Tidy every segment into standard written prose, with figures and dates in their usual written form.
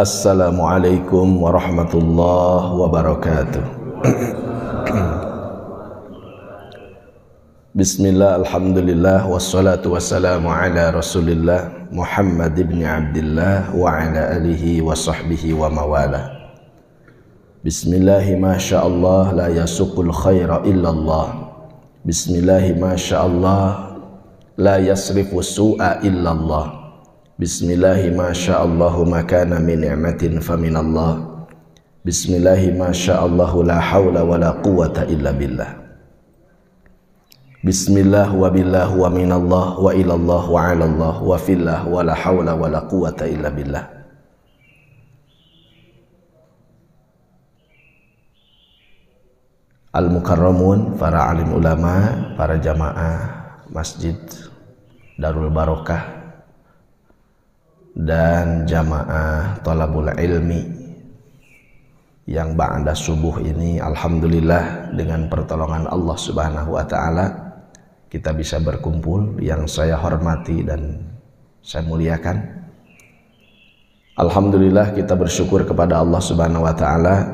Assalamualaikum warahmatullahi wabarakatuh. Bismillah, alhamdulillah, wassalatu wassalamu ala rasulillah Muhammad ibn Abdillah wa ala alihi wa sahbihi wa mawala. Bismillahi masyaallah la yasuqul khaira illallah. Bismillahi masyaallah la yasrifu su'a illallah. Bismillahi masyaallahu makana min ni'matin faminallah. Bismillahi masyaallahu la hawla wa la quwata illa billah. Bismillah wa billah wa minallah wa ilallah wa alallah wa fillah wa la hawla wa la quwata illa billah. Al-Mukarramun, para alim ulama, para jamaah Masjid Darul Barokah dan jamaah thalabul ilmi yang ba'da subuh ini, alhamdulillah dengan pertolongan Allah Subhanahu wa taala kita bisa berkumpul, yang saya hormati dan saya muliakan. Alhamdulillah kita bersyukur kepada Allah Subhanahu wa taala,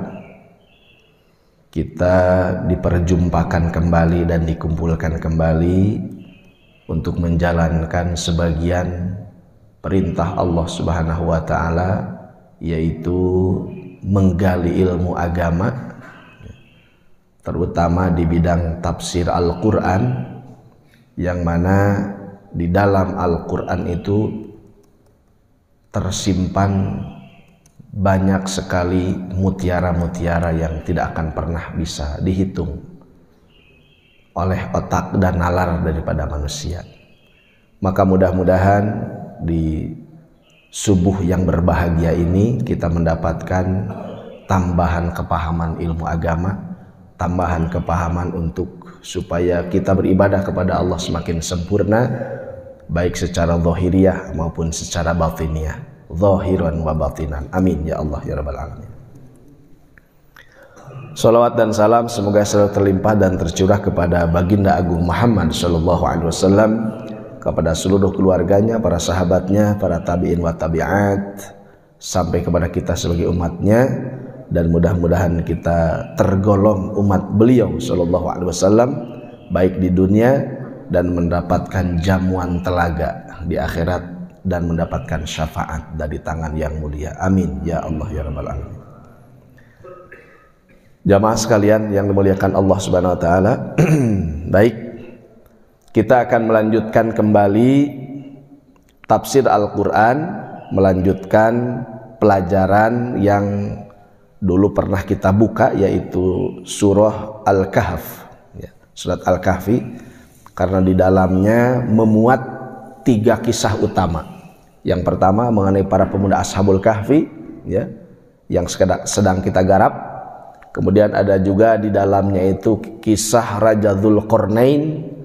kita diperjumpakan kembali dan dikumpulkan kembali untuk menjalankan sebagian perintah Allah Subhanahu wa taala, yaitu menggali ilmu agama, terutama di bidang tafsir Al-Qur'an, yang mana di dalam Al-Qur'an itu tersimpan banyak sekali mutiara-mutiara yang tidak akan pernah bisa dihitung oleh otak dan nalar daripada manusia. Maka mudah-mudahan di subuh yang berbahagia ini kita mendapatkan tambahan kepahaman ilmu agama, tambahan kepahaman untuk supaya kita beribadah kepada Allah semakin sempurna, baik secara zahiriyah maupun secara batiniyah, zahiran wa batinan. Amin ya Allah ya rabbal alamin. Salawat dan salam semoga selalu terlimpah dan tercurah kepada baginda agung Muhammad sallallahu alaihi wasallam, kepada seluruh keluarganya, para sahabatnya, para tabi'in wa tabi'at, sampai kepada kita sebagai umatnya, dan mudah-mudahan kita tergolong umat beliau sallallahu alaihi wasallam baik di dunia dan mendapatkan jamuan telaga di akhirat dan mendapatkan syafaat dari tangan yang mulia. Amin ya Allah ya rabbal alamin. Jamaah sekalian yang dimuliakan Allah Subhanahu wa taala, baik, kita akan melanjutkan kembali tafsir Al-Quran, melanjutkan pelajaran yang dulu pernah kita buka, yaitu surah Al-Kahf, surat Al-Kahfi, karena di dalamnya memuat 3 kisah utama. Yang pertama mengenai para pemuda Ashabul Kahfi, yang sedang kita garap. Kemudian ada juga di dalamnya itu kisah Raja Dzulqarnain,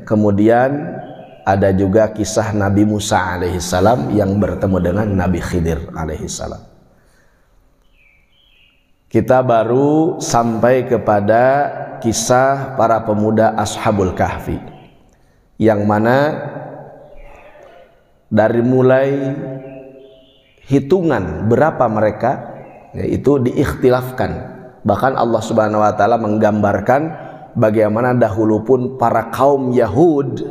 kemudian ada juga kisah Nabi Musa alaihissalam yang bertemu dengan Nabi Khidir alaihissalam. Kita baru sampai kepada kisah para pemuda Ashabul Kahfi, yang mana dari mulai hitungan berapa mereka, itu diikhtilafkan. Bahkan Allah Subhanahu wa taala menggambarkan bagaimana dahulu pun para kaum Yahud,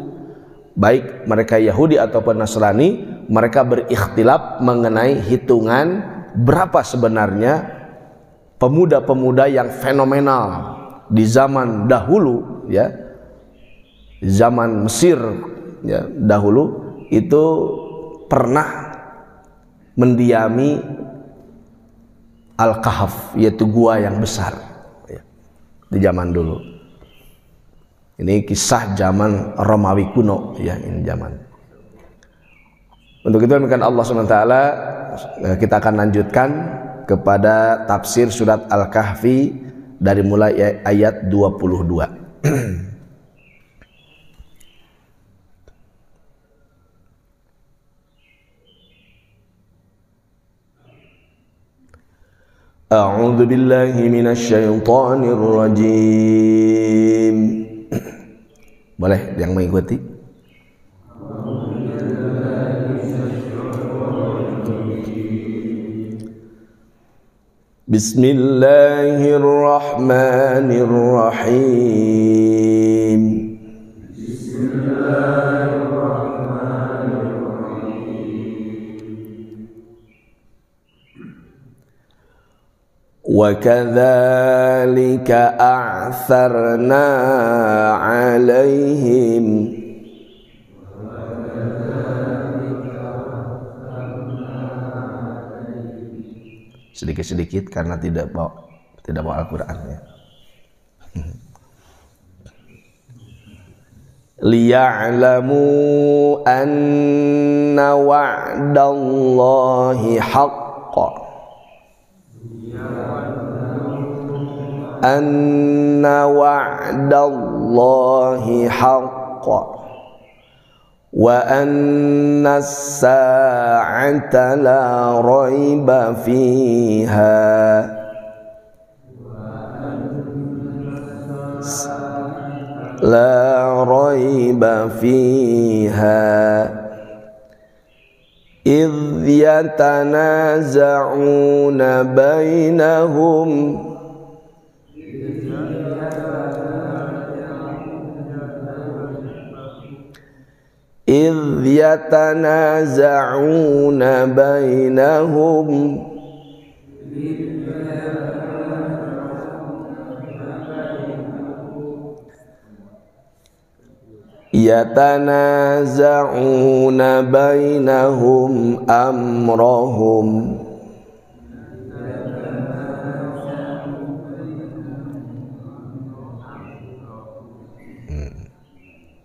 baik mereka Yahudi ataupun Nasrani, mereka berikhtilaf mengenai hitungan berapa sebenarnya pemuda-pemuda yang fenomenal di zaman dahulu, zaman Mesir dahulu itu pernah mendiami Al-Kahf, yaitu gua yang besar di zaman dulu. Ini kisah zaman Romawi kuno, ini zaman. Untuk itu demikian Allah SWT, kita akan lanjutkan kepada tafsir surat Al-Kahfi dari mulai ayat 22. A'udzu billahi minasyaitonir rajim. Boleh yang mengikuti? Bismillahirrahmanirrahim. وَكَذَلِكَ أَعْثَرْنَا عَلَيْهِمْ sedikit-sedikit karena tidak bawa Al-Qur'an ya. Liya'lamu anna wa'dallahi haqqan anna wa'dallahi haqqan wa anna as-sa'ata la raiba fiha la raiba fiha idh yatanaza'una bainahum إذ يتنازعون بينهم يتنازعون بينهم أمرهم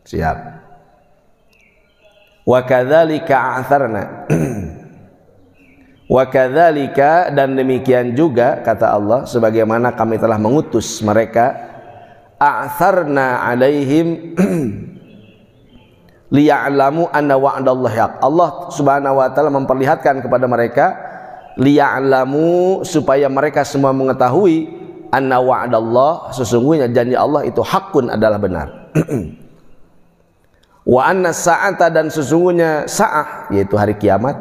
siap. Wa kadzalika a'tharna wa kadzalika, dan demikian juga kata Allah, sebagaimana kami telah mengutus mereka, a'tharna alaihim liya'lamu anna wa'dallahi haq. Allah Subhanahu wa taala memperlihatkan kepada mereka, liya'lamu, supaya mereka semua mengetahui, anna wa'dallah, sesungguhnya janji Allah itu hakun, adalah benar. Wa anna sa'ata, dan sesungguhnya sa'ah, yaitu hari kiamat,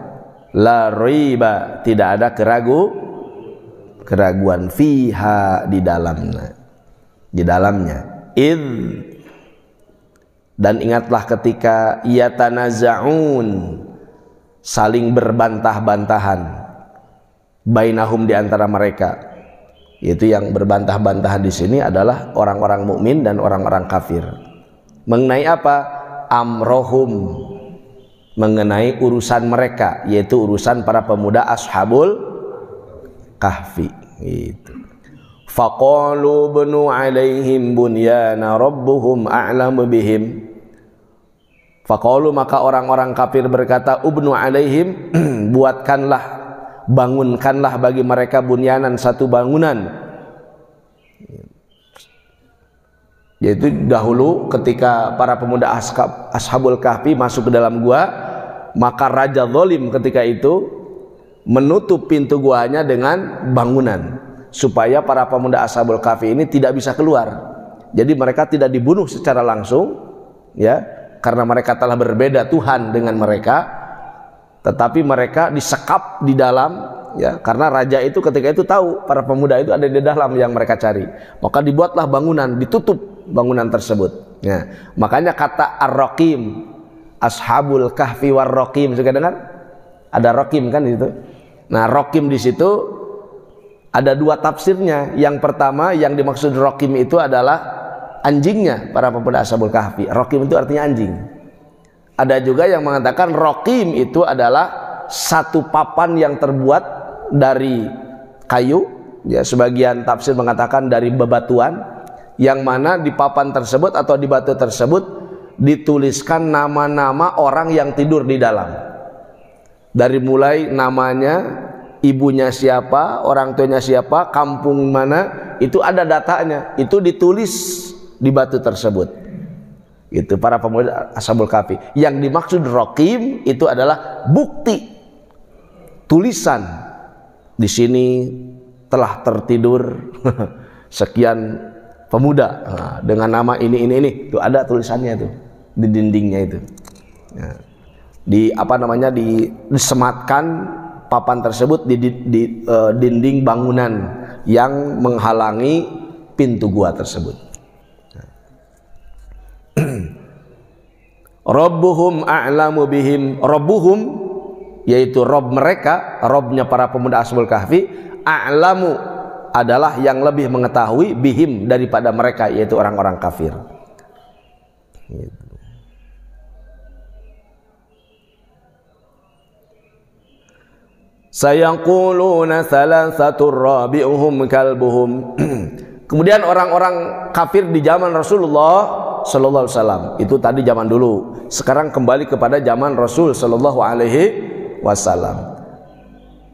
la riba, tidak ada keraguan, fiha, di dalamnya. Id, dan ingatlah ketika yatanaza'un, saling berbantah-bantahan, bainahum, di antara mereka, yaitu yang berbantah-bantahan di sini adalah orang-orang mukmin dan orang-orang kafir. Mengenai apa? Amrohum, mengenai urusan mereka, yaitu urusan para pemuda Ashabul Kahfi. Gitu. Faqalu bnu alaihim bunyana rabbuhum a'lamu bihim. Faqalu, maka orang-orang kafir berkata, ubnu alaihim, buatkanlah, bangunkanlah bagi mereka bunyanan, satu bangunan. Yaitu dahulu ketika para pemuda Ashabul Kahfi masuk ke dalam gua, maka Raja Zalim ketika itu menutup pintu guanya dengan bangunan, supaya para pemuda Ashabul Kahfi ini tidak bisa keluar. Jadi mereka tidak dibunuh secara langsung, ya, karena mereka telah berbeda Tuhan dengan mereka, tetapi mereka disekap di dalam, ya, karena raja itu ketika itu tahu para pemuda itu ada di dalam yang mereka cari, maka dibuatlah bangunan, ditutup bangunan tersebut. Ya, makanya kata Ar-Raqim, Ashabul Kahfi war-Raqim, suka dengar? Ada Raqim kan itu. Nah, Raqim di situ ada dua tafsirnya. Yang pertama, yang dimaksud Raqim itu adalah anjingnya para pemuda Ashabul Kahfi. Raqim itu artinya anjing. Ada juga yang mengatakan Raqim itu adalah satu papan yang terbuat dari kayu, ya, sebagian tafsir mengatakan dari bebatuan, yang mana di papan tersebut atau di batu tersebut dituliskan nama-nama orang yang tidur di dalam, dari mulai namanya, ibunya siapa, orang tuanya siapa, kampung mana, itu ada datanya, itu ditulis di batu tersebut. Itu para pemuda Ashabul Kahfi. Yang dimaksud Raqim itu adalah bukti, tulisan, di sini telah tertidur sekian pemuda, nah, dengan nama ini, itu ada tulisannya itu di dindingnya itu. Ya. Di apa namanya, disematkan papan tersebut di dinding bangunan yang menghalangi pintu gua tersebut. Rabbuhum a'lamu bihim. Rabbuhum yaitu Rabb mereka, Rabbnya para pemuda Ashabul Kahfi, a'lamu adalah yang lebih mengetahui bihim daripada mereka, yaitu orang-orang kafir. Sayaquluna thalathatur rabi'uhum kalbuhum. Kemudian orang-orang kafir di zaman Rasulullah sallallahu alaihi wasallam, itu tadi zaman dulu. Sekarang kembali kepada zaman Rasul sallallahu alaihi wasallam.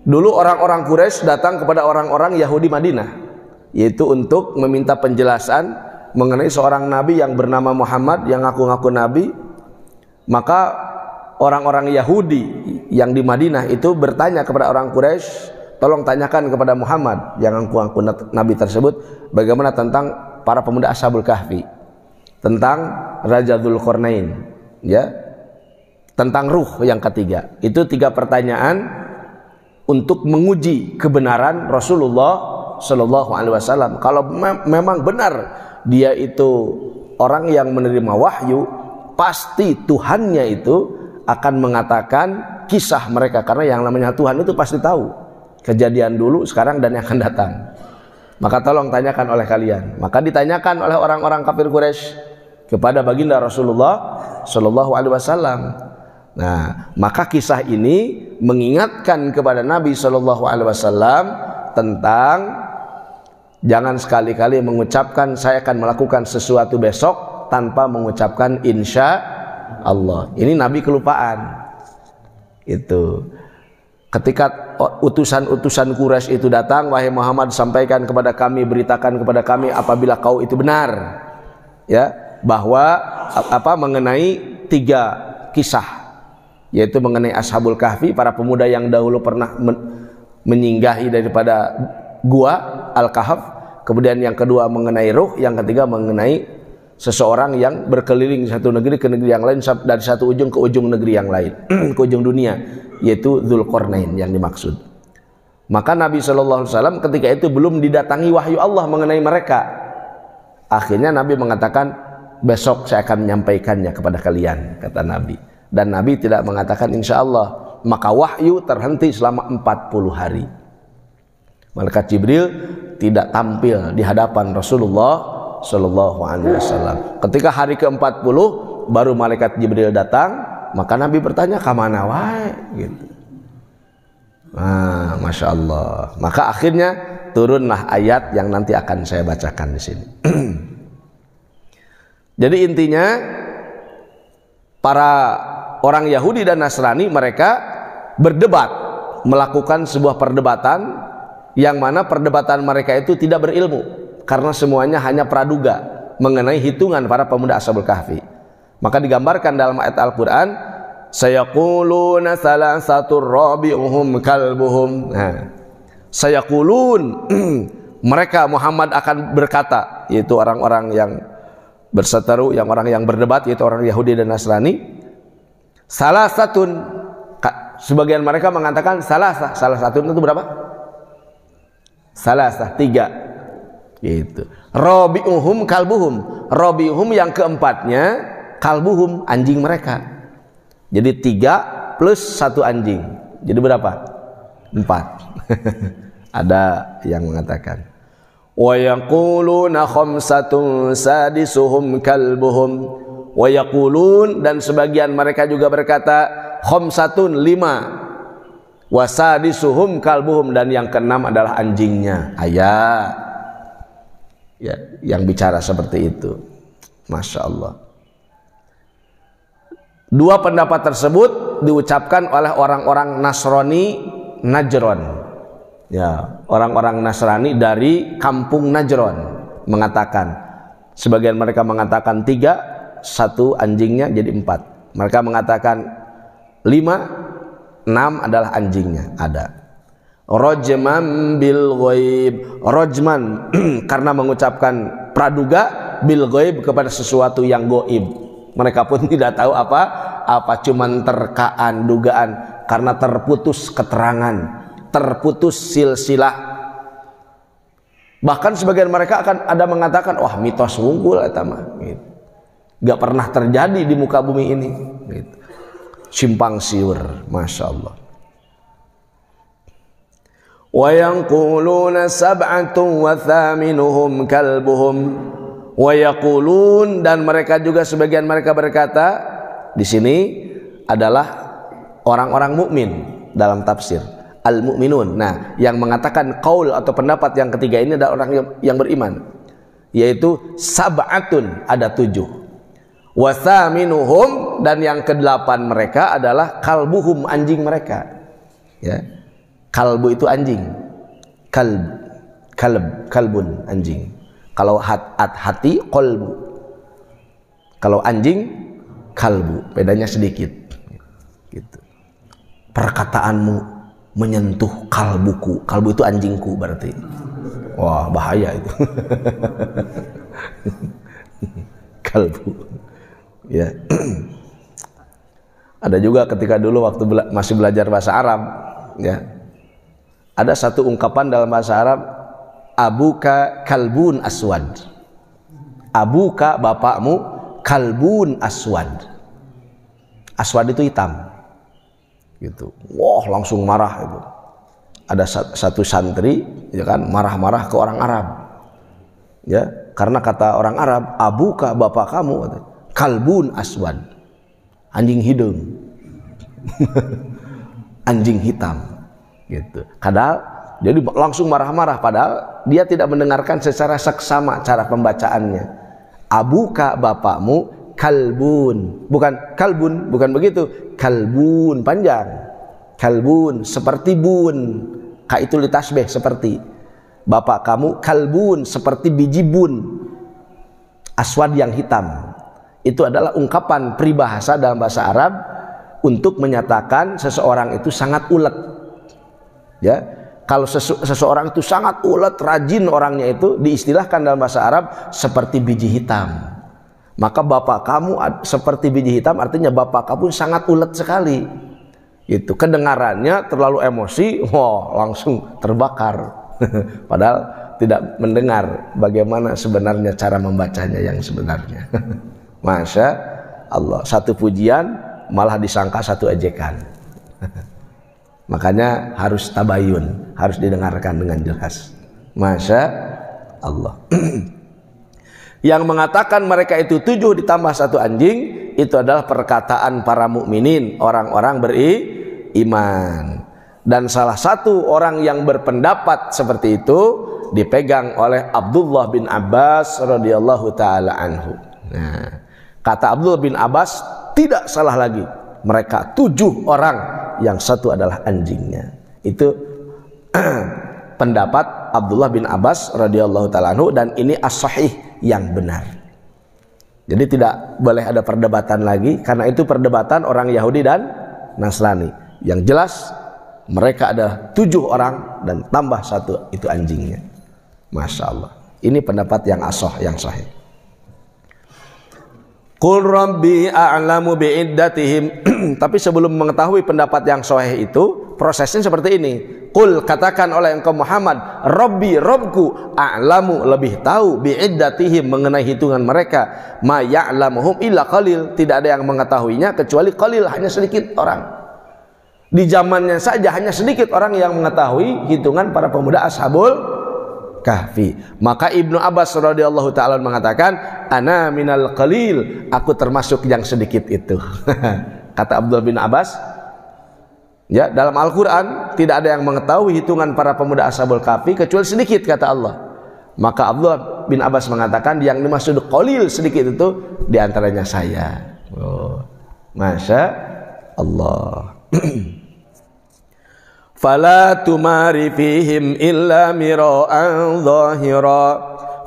Dulu orang-orang Quraisy datang kepada orang-orang Yahudi Madinah, yaitu untuk meminta penjelasan mengenai seorang nabi yang bernama Muhammad yang ngaku-ngaku nabi. Maka orang-orang Yahudi yang di Madinah itu bertanya kepada orang Quraisy, tolong tanyakan kepada Muhammad yang ngaku-ngaku nabi tersebut bagaimana tentang para pemuda Ashabul Kahfi, tentang Raja Dzulqarnain, ya, tentang ruh yang ketiga. Itu 3 pertanyaan untuk menguji kebenaran Rasulullah Shallallahu Alaihi Wasallam. Kalau memang benar dia itu orang yang menerima wahyu, pasti Tuhannya itu akan mengatakan kisah mereka, karena yang namanya Tuhan itu pasti tahu kejadian dulu, sekarang, dan yang akan datang. Maka tolong tanyakan oleh kalian. Maka ditanyakan oleh orang-orang kafir Quraisy kepada baginda Rasulullah Shallallahu Alaihi Wasallam. Nah, maka kisah ini mengingatkan kepada Nabi Shallallahu Alaihi Wasallam tentang jangan sekali-kali mengucapkan saya akan melakukan sesuatu besok tanpa mengucapkan insya Allah. Ini Nabi kelupaan. Itu ketika utusan-utusan Quraisy itu datang, wahai Muhammad, sampaikan kepada kami, beritakan kepada kami apabila kau itu benar, ya, bahwa mengenai 3 kisah, yaitu mengenai Ashabul Kahfi, para pemuda yang dahulu pernah menyinggahi daripada gua Al-Kahf. Kemudian yang kedua mengenai ruh, yang ketiga mengenai seseorang yang berkeliling satu negeri ke negeri yang lain, dari satu ujung ke ujung negeri yang lain, ke ujung dunia, yaitu Dzulqarnain yang dimaksud. Maka Nabi Shallallahu Alaihi Wasallam ketika itu belum didatangi wahyu Allah mengenai mereka. Akhirnya Nabi mengatakan, besok saya akan menyampaikannya kepada kalian, kata Nabi. Dan Nabi tidak mengatakan insya Allah. Maka wahyu terhenti selama 40 hari. Malaikat Jibril tidak tampil di hadapan Rasulullah Shallallahu Alaihi Wasallam. Ketika hari ke-40 baru malaikat Jibril datang, maka Nabi bertanya, "Kamana wae?" gitu. Nah, Masya Allah. Maka akhirnya turunlah ayat yang nanti akan saya bacakan di sini. Jadi intinya para orang Yahudi dan Nasrani mereka berdebat, melakukan sebuah perdebatan yang mana perdebatan mereka itu tidak berilmu, karena semuanya hanya praduga mengenai hitungan para pemuda Ashabul Kahfi. Maka digambarkan dalam ayat Al-Quran, sayaquluna thalathatur rabi'uhum kalbuhum. Nah, sayaqulun mereka, Muhammad akan berkata, yaitu orang-orang yang berseteru, yang orang yang berdebat, yaitu orang Yahudi dan Nasrani, salasatun, sebagian mereka mengatakan salasatun itu berapa? Salasah, 3, gitu. Rabi'uhum kalbuhum, rabi'uhum yang keempatnya, kalbuhum anjing mereka. Jadi 3 plus 1 anjing, jadi berapa? 4. Ada yang mengatakan wa yaquluna khamsatun sadisuhum kalbuhum, wa yaqulun, dan sebagian mereka juga berkata khamsatun 5, wa sadisuhum kalbuhum, dan yang ke-6 adalah anjingnya. Ayat ya, yang bicara seperti itu. Masya Allah. 2 pendapat tersebut diucapkan oleh orang-orang Nasrani Najran, ya, orang-orang Nasrani dari kampung Najran mengatakan, sebagian mereka mengatakan 3, 1 anjingnya jadi 4. Mereka mengatakan 5, 6 adalah anjingnya. Ada rajman bil ghaib, rajman karena mengucapkan praduga, bil ghaib kepada sesuatu yang gaib. Mereka pun tidak tahu apa Apa cuman terkaan, dugaan, karena terputus keterangan, terputus silsilah. Bahkan sebagian mereka akan ada mengatakan, wah mitos wungkul eta mah gitu. Gak pernah terjadi di muka bumi ini gitu. Simpang siur, Masya Allah. Wa yanquluna sab'atun wa thaminuhum kalbuhum wa yaqulun, dan mereka juga sebagian mereka berkata, di sini adalah orang-orang mukmin dalam tafsir al-mu'minun. Nah, yang mengatakan qaul atau pendapat yang ketiga ini adalah orang yang beriman, yaitu sab'atun, ada 7. Wa thaminuhum, dan yang ke-8 mereka adalah kalbuhum, anjing mereka. Ya. Kalbu itu anjing. Kalbun, anjing. Kalau hati qalbu. Kalau anjing kalbu, bedanya sedikit. Gitu. Perkataanmu menyentuh kalbuku. Kalbu itu anjingku berarti. Wah, bahaya itu. Kalbu. Ya. Ada juga ketika dulu waktu masih belajar bahasa Arab, ya. Ada satu ungkapan dalam bahasa Arab, abuka kalbun aswad. Abuka, bapakmu, kalbun aswad. Aswad itu hitam. Gitu. Wah, langsung marah itu. Ada satu santri, ya kan, marah-marah ke orang Arab. Ya, karena kata orang Arab, abuka, bapak kamu, kalbun aswad. Anjing hidung. Anjing hitam. Gitu. Padahal jadi langsung marah-marah, padahal dia tidak mendengarkan secara seksama cara pembacaannya. Abuka, bapakmu, kalbun, bukan kalbun, bukan begitu. Kalbun panjang, kalbun seperti bun, ka itu litasbih seperti. Bapak kamu kalbun seperti biji bun, aswad yang hitam. Itu adalah ungkapan peribahasa dalam bahasa Arab untuk menyatakan seseorang itu sangat ulet. Ya, kalau seseorang itu sangat ulet, rajin orangnya itu diistilahkan dalam bahasa Arab seperti biji hitam. Maka bapak kamu seperti biji hitam, artinya bapak kamu sangat ulet sekali. Itu kedengarannya terlalu emosi, wah langsung terbakar. Padahal tidak mendengar bagaimana sebenarnya cara membacanya yang sebenarnya. Masya Allah, satu pujian malah disangka satu ejekan. Makanya harus tabayun, harus didengarkan dengan jelas. Masya Allah. Yang mengatakan mereka itu 7 ditambah 1 anjing, itu adalah perkataan para mukminin, orang-orang beriman. Dan salah satu orang yang berpendapat seperti itu dipegang oleh Abdullah bin Abbas radhiyallahu taala anhu. Nah, kata Abdullah bin Abbas, tidak salah lagi, mereka 7 orang, yang 1 adalah anjingnya. Itu pendapat Abdullah bin Abbas radhiyallahu taala anhu, dan ini as-sahih, yang benar. Jadi tidak boleh ada perdebatan lagi, karena itu perdebatan orang Yahudi dan Nasrani. Yang jelas mereka ada 7 orang dan tambah 1 itu anjingnya. Masya Allah. Ini pendapat yang yang sahih. Qul rabbi a'lamu bi'iddatihim. Tapi sebelum mengetahui pendapat yang sahih itu, prosesnya seperti ini. Qul, katakan oleh engkau Muhammad, Rabbi, Robku, a'lamu, lebih tahu, bi'iddatihim, mengenai hitungan mereka, ma ya'lamuhum illa qalil, tidak ada yang mengetahuinya kecuali qalil, hanya sedikit orang. Di zamannya saja hanya sedikit orang yang mengetahui hitungan para pemuda Ashabul Kahfi. Maka Ibnu Abbas radhiyallahu taala mengatakan, ana minal qalil, aku termasuk yang sedikit itu. Kata Abdullah bin Abbas, ya, dalam Al-Quran tidak ada yang mengetahui hitungan para pemuda Ashabul Kahfi kecuali sedikit, kata Allah. Maka Abdullah bin Abbas mengatakan, yang dimaksud qalil, sedikit itu diantaranya saya. Oh, Masya Allah. Fala tumari fihim illa mira'an zahira.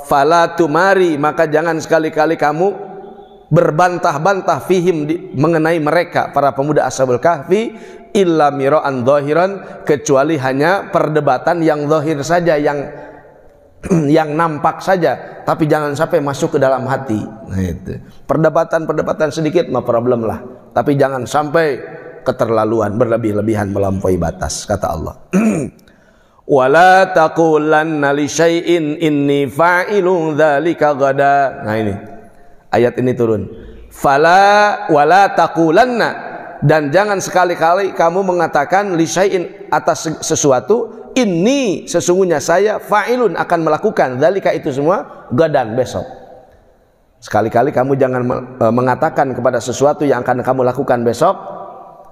Fala tumari, maka jangan sekali-kali kamu berbantah-bantah fihim, mengenai mereka para pemuda Ashabul Kahfi, illa mira'an zahiran, kecuali hanya perdebatan yang zahir saja, yang nampak saja, tapi jangan sampai masuk ke dalam hati. Nah, itu perdebatan sedikit mah problem lah, tapi jangan sampai keterlaluan, berlebih-lebihan, melampaui batas, kata Allah. Wala taqulanna li syai'in inni fa'ilun dzalika ghadan. Nah ini ayat ini turun. Wala taqulanna, dan jangan sekali-kali kamu mengatakan li syai'in, atas sesuatu, inni, sesungguhnya saya, fa'ilun, akan melakukan, dzalika, itu semua, gadan, besok. Sekali-kali kamu jangan mengatakan kepada sesuatu yang akan kamu lakukan besok,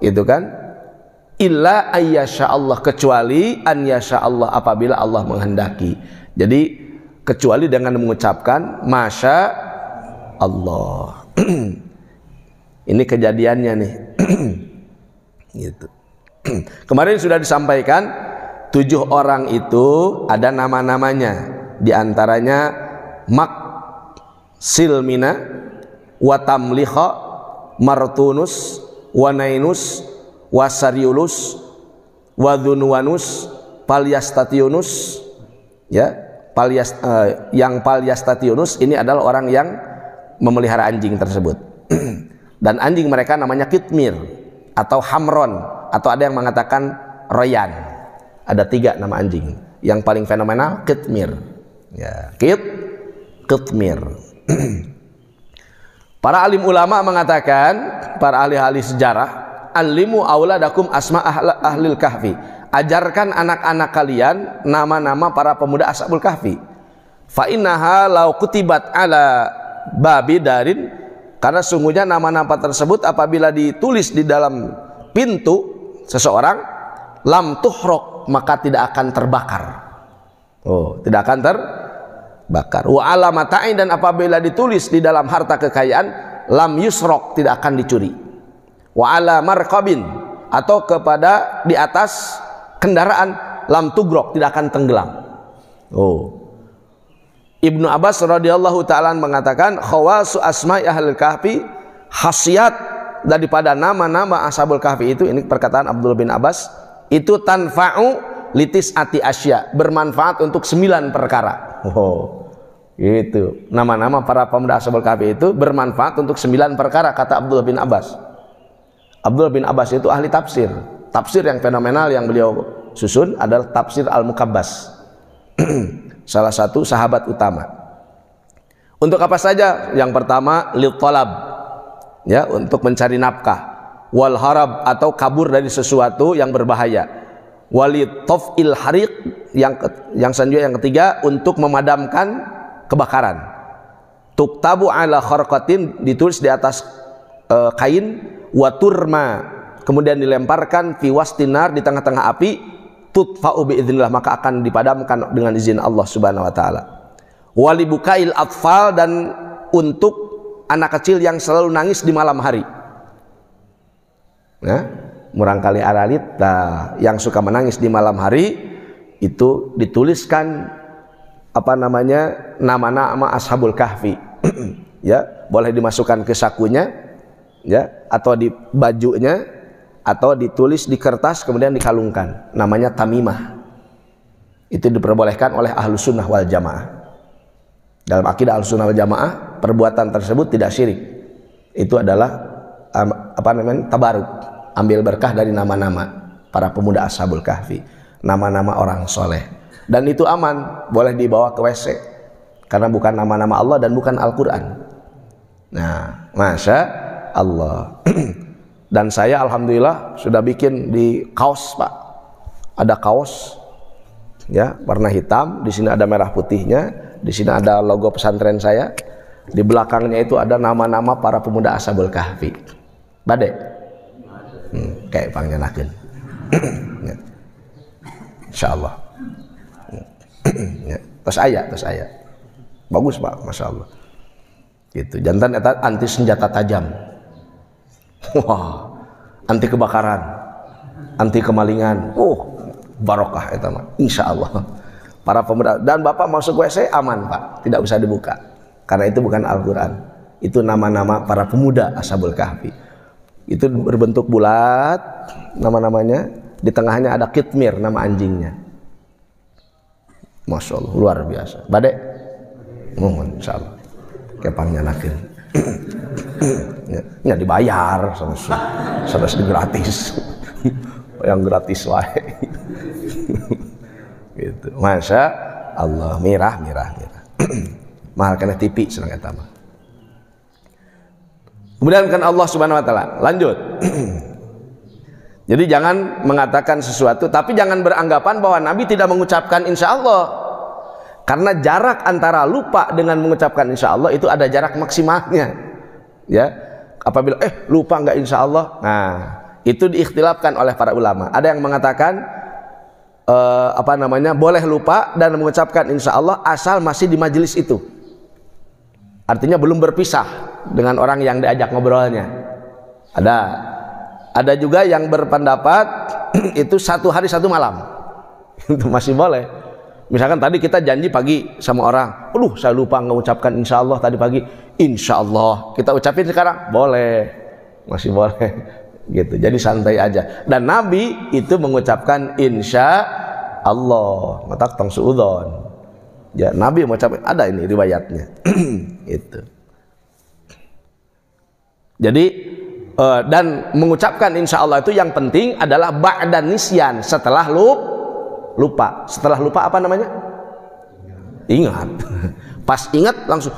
itu kan, illa ayyasha Allah, kecuali an yasha Allah, apabila Allah menghendaki. Jadi kecuali dengan mengucapkan masya Allah. Ini kejadiannya nih. Gitu. Kemarin sudah disampaikan 7 orang itu ada nama-namanya, di antaranya Silmina, Watamliha, Martunus, Wanainus, Wasariulus, Wadhunwanus, Palyastatiunus, ya, yang Palyastatiunus ini adalah orang yang memelihara anjing tersebut. Dan anjing mereka namanya Kitmir atau Hamron, atau ada yang mengatakan Royan. Ada 3 nama anjing. Yang paling fenomenal Kitmir, ya, Kitmir. Para alim ulama mengatakan, para ahli-ahli sejarah, alimu auladakum asma ahlil kahfi, ajarkan anak-anak kalian nama-nama para pemuda ashabul kahfi. Fa innaha law kutibat ala babi darin, karena sungguhnya nama-nama tersebut apabila ditulis di dalam pintu seseorang, lam tuhrok, maka tidak akan terbakar. Oh, tidak akan terbakar. Wa alamatain, dan apabila ditulis di dalam harta kekayaan, lam yusrok, tidak akan dicuri. Wa ala markabin, atau kepada di atas kendaraan, lam tugrok, tidak akan tenggelam. Oh, Ibnu Abbas radhiyallahu ta'ala mengatakan, khawasu asma'i ahlil kahfi, khasiat daripada nama-nama ashabul kahfi itu, ini perkataan Abdullah bin Abbas, itu tanfa'u litis ati asya, bermanfaat untuk 9 perkara. Oh, itu nama-nama para pemuda ashabul kahfi itu bermanfaat untuk 9 perkara, kata Abdullah bin Abbas. Abdullah bin Abbas itu ahli tafsir. Tafsir yang fenomenal yang beliau susun adalah tafsir Al-Mukabbas. Salah satu sahabat utama. Untuk apa saja? Yang pertama, lil talab, ya, untuk mencari nafkah. Wal harab, atau kabur dari sesuatu yang berbahaya. Walid tof'il hariq, yang selanjutnya, yang ketiga, untuk memadamkan kebakaran. Tuktabu ala kharqatin, ditulis di atas kain. Waturma, kemudian dilemparkan fi wastinar, di tengah-tengah api. Tutfa'u biidznillah, maka akan dipadamkan dengan izin Allah Subhanahu wa taala. Walibukail atfal, dan untuk anak kecil yang selalu nangis di malam hari. Nah, murangkali aralita, yang suka menangis di malam hari, itu dituliskan nama-nama ashabul kahfi. Ya, boleh dimasukkan ke sakunya, ya, atau di bajunya, atau ditulis di kertas kemudian dikalungkan, namanya tamimah. Itu diperbolehkan oleh ahlu sunnah wal jamaah. Dalam akidah ahlu sunnah wal jamaah, perbuatan tersebut tidak syirik. Itu adalah tabaruk, ambil berkah dari nama-nama para pemuda ashabul kahfi, nama-nama orang soleh. Dan itu aman, boleh dibawa ke WC, karena bukan nama-nama Allah dan bukan Al-Quran. Nah, masya Allah. Dan saya alhamdulillah sudah bikin di kaos, Pak. Ada kaos, ya, warna hitam. Di sini ada merah putihnya. Di sini ada logo pesantren saya. Di belakangnya itu ada nama-nama para pemuda ashabul kahfi. Bade, kayak panggilnakeun. Ya. Insyaallah. Ya. Terus ayat. Bagus, Pak, masya Allah. Gitu. Jantan eta anti senjata tajam. Wah, anti kebakaran, anti kemalingan. Barokah eta mah, insyaallah. Para pemuda, dan Bapak masuk WC aman, Pak, tidak usah dibuka, karena itu bukan Al-Quran. Itu nama-nama para pemuda ashabul kahfi. Itu berbentuk bulat, nama-namanya. Di tengahnya ada Kitmir, nama anjingnya. Masya Allah, luar biasa. Bade, mohon insyaallah kepangnya nakeun. Ya dibayar sama gratis. Yang gratis wae. Gitu. Masya Allah, mirah. Mahal kena TV senang eta mah. Kemudian kan Allah Subhanahu wa taala, lanjut. Jadi jangan mengatakan sesuatu, tapi jangan beranggapan bahwa Nabi tidak mengucapkan insya Allah. Karena jarak antara lupa dengan mengucapkan insya Allah itu ada jarak maksimalnya. Ya, apabila lupa nggak insya Allah, nah itu diikhtilafkan oleh para ulama. Ada yang mengatakan boleh lupa dan mengucapkan insya Allah asal masih di majelis itu. Artinya belum berpisah dengan orang yang diajak ngobrolnya. Ada juga yang berpendapat itu 1 hari 1 malam. Itu masih boleh. Misalkan tadi kita janji pagi sama orang, saya lupa mengucapkan insya Allah tadi pagi. Insya Allah kita ucapin sekarang, boleh, masih boleh. Gitu. Jadi santai aja. Dan Nabi itu mengucapkan insya Allah, matak tong suudon. Ya, Nabi mengucapkan, ada ini riwayatnya. Itu. Jadi dan mengucapkan insya Allah itu yang penting adalah ba'da nisyan, setelah lupa. Setelah lupa apa namanya? Ingat. Pas ingat langsung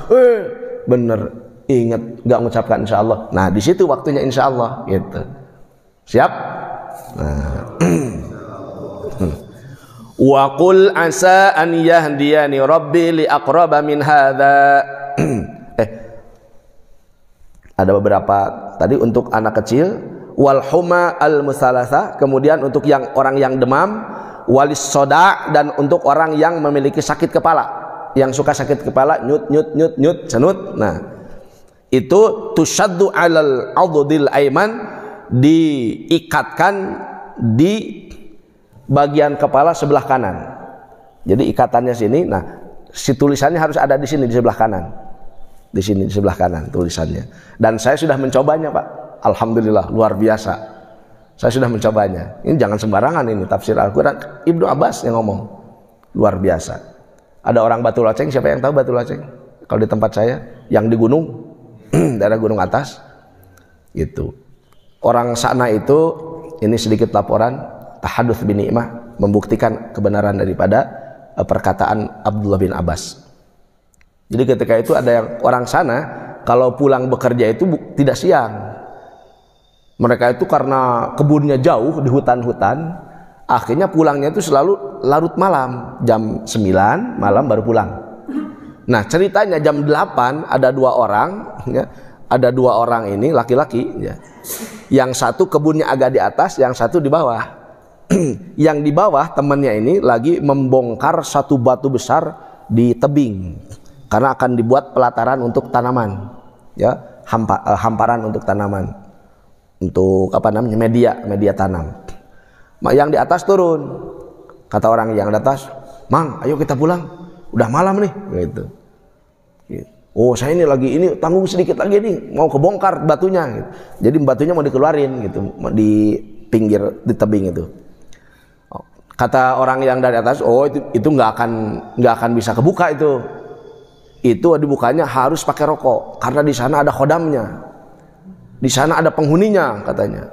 bener ingat, nggak mengucapkan insya Allah. Nah di situ waktunya insya Allah. Gitu. Siap? Nah. Wa qul asa an yahdiyani rabbi li aqraba min hadza. Ada beberapa tadi untuk anak kecil, wal huma al musalatsa, kemudian untuk orang yang demam, walis soda, dan untuk orang yang memiliki sakit kepala, yang suka sakit kepala nyut cenut. Nah itu tushaddu alal adudil aiman, diikatkan di bagian kepala sebelah kanan. Jadi ikatannya sini. Nah si tulisannya harus ada di sini di sebelah kanan. Di sini di sebelah kanan tulisannya. Dan saya sudah mencobanya Pak. Alhamdulillah luar biasa. Saya sudah mencobanya. Ini jangan sembarangan, ini tafsir Al-Quran. Ibnu Abbas yang ngomong. Luar biasa. Ada orang Batu Loceng, siapa yang tahu Batu Loceng? Kalau di tempat saya, yang di gunung, daerah gunung atas, gitu. Orang sana itu, ini sedikit laporan, tahadduts bin ni'mah, membuktikan kebenaran daripada perkataan Abdullah bin Abbas. Jadi ketika itu ada yang orang sana kalau pulang bekerja itu tidak siang. Mereka itu karena kebunnya jauh di hutan-hutan, akhirnya pulangnya itu selalu larut malam, jam 9 malam baru pulang. Nah ceritanya jam 8 ada 2 orang, ya, ada 2 orang ini laki-laki, ya. Yang satu kebunnya agak di atas, yang satu di bawah. Yang di bawah temannya ini lagi membongkar satu batu besar di tebing. Karena akan dibuat pelataran untuk tanaman, ya, hamparan untuk tanaman, untuk media tanam. Yang di atas turun, kata orang yang di atas, Mang, ayo kita pulang, udah malam nih, gitu. Oh saya ini lagi tanggung sedikit lagi nih, mau kebongkar batunya, gitu. Jadi batunya mau dikeluarin, gitu, di pinggir di tebing itu. Kata orang yang dari atas, oh itu nggak akan bisa kebuka itu. Itu dibukanya harus pakai rokok karena di sana ada khodamnya, di sana ada penghuninya katanya.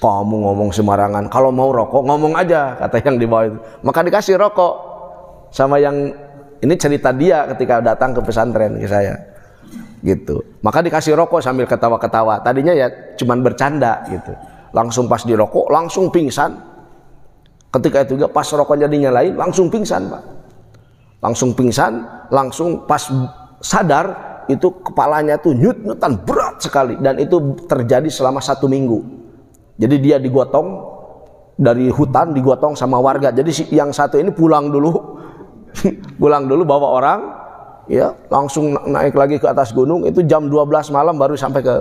Kamu ngomong sembarangan, kalau mau rokok ngomong aja, kata yang di bawah itu. Maka dikasih rokok sama yang ini, cerita dia ketika datang ke pesantren ke saya, gitu. Maka dikasih rokok sambil ketawa-ketawa. Tadinya ya cuman bercanda gitu. Langsung pas dirokok langsung pingsan. Ketika itu juga pas rokoknya dinyalain langsung pingsan Pak. Langsung pingsan, langsung pas sadar itu kepalanya tuh nyut-nyutan berat sekali, dan itu terjadi selama 1 minggu. Jadi dia digotong dari hutan, digotong sama warga. Jadi yang satu ini pulang dulu bawa orang, ya, langsung naik lagi ke atas gunung. Itu jam 12 malam baru sampai ke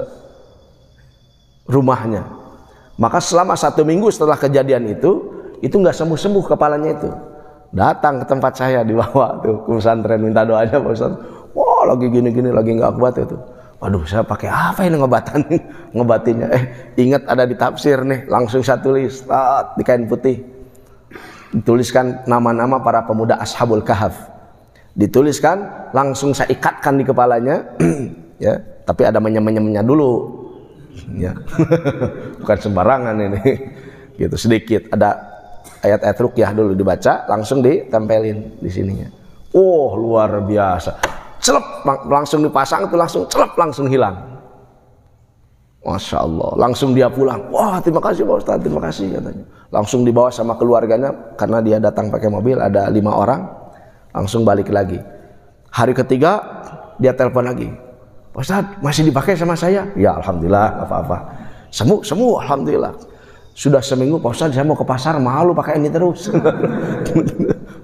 rumahnya. Maka selama 1 minggu setelah kejadian itu nggak sembuh kepalanya itu. Datang ke tempat saya, dibawa tuh ke pesantren, minta doanya Pak Ustaz. Wah lagi gini-gini, lagi nggak kuat itu. Waduh saya pakai apa ini ngobatinnya? Ingat ada di tafsir nih, langsung saya tulis di kain putih. Dituliskan nama-nama para pemuda Ashabul Kahf. Dituliskan, langsung saya ikatkan di kepalanya, ya, Tapi ada menyem-menyemnya dulu, ya. Bukan sembarangan ini, gitu sedikit. Ada ayat-ayat ruqyah dulu dibaca, langsung ditempelin di sininya. Oh luar biasa, celep langsung dipasang itu langsung celep langsung hilang. Masya Allah, langsung dia pulang. Wah terima kasih Pak Ustadz, terima kasih katanya. Langsung dibawa sama keluarganya karena dia datang pakai mobil, ada 5 orang. Langsung balik lagi. Hari ketiga dia telepon lagi. Pak Ustadz masih dipakai sama saya? Ya alhamdulillah, apa-apa. Semua alhamdulillah. Sudah seminggu Pak Ustadz saya mau ke pasar, malu pakai ini terus.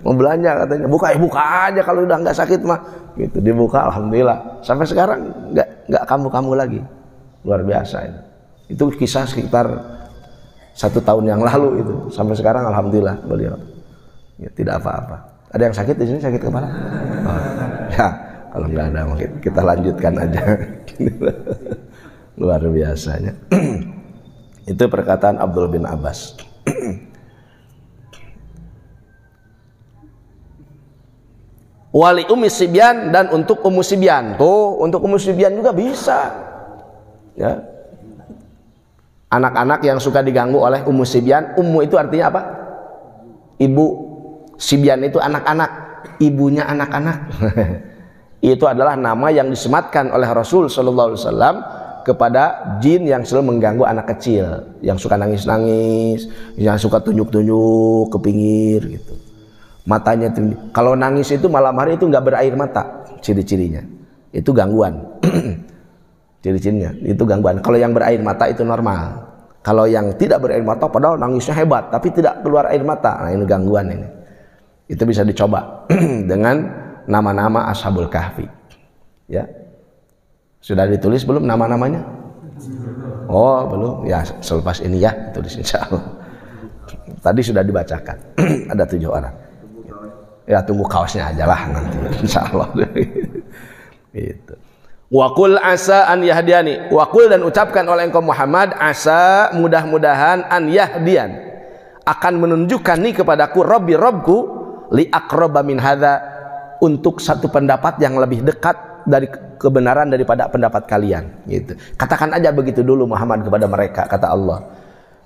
Mau belanja katanya. Buka aja kalau udah nggak sakit mah. Gitu dibuka alhamdulillah. Sampai sekarang nggak kamu lagi. Luar biasa ini. Itu kisah sekitar 1 tahun yang lalu itu. Sampai sekarang alhamdulillah beliau ya, tidak apa-apa. Ada yang sakit di sini, sakit kepala? Oh, ya, kalau nggak ada mungkin kita lanjutkan aja. Luar biasanya. Itu perkataan Abdul bin Abbas. Wali Ummi Sibyan dan untuk Ummu Sibyan. Tuh, untuk Ummu Sibyan juga bisa. Ya. Anak-anak yang suka diganggu oleh Ummu Sibyan. Ummu itu artinya apa? Ibu. Sibyan itu anak-anak, ibunya anak-anak. Itu adalah nama yang disematkan oleh Rasul sallallahu alaihi wasallam kepada jin yang selalu mengganggu anak kecil, yang suka nangis-nangis, yang suka tunjuk-tunjuk ke pinggir gitu. Matanya kalau nangis itu malam hari itu nggak berair mata, ciri-cirinya. Itu gangguan. Ciri-cirinya itu gangguan. Kalau yang berair mata itu normal. Kalau yang tidak berair mata padahal nangisnya hebat tapi tidak keluar air mata, nah ini gangguan ini. Itu bisa dicoba dengan nama-nama Ashabul Kahfi. Ya. Sudah ditulis belum nama-namanya? Oh, belum. Ya, selepas ini ya tulis insyaallah. Tadi sudah dibacakan. Ada 7 orang. Ya, tunggu kaosnya aja lah nanti insyaallah. Gitu. Waqul asa an yahdiani. Waqul dan ucapkan oleh engkau Muhammad, asa mudah-mudahan an yahdian akan menunjukkan kepadaku Rabbi Rabbku li aqraba min hadza, untuk satu pendapat yang lebih dekat dari kebenaran daripada pendapat kalian gitu. Katakan aja begitu dulu Muhammad kepada mereka, kata Allah.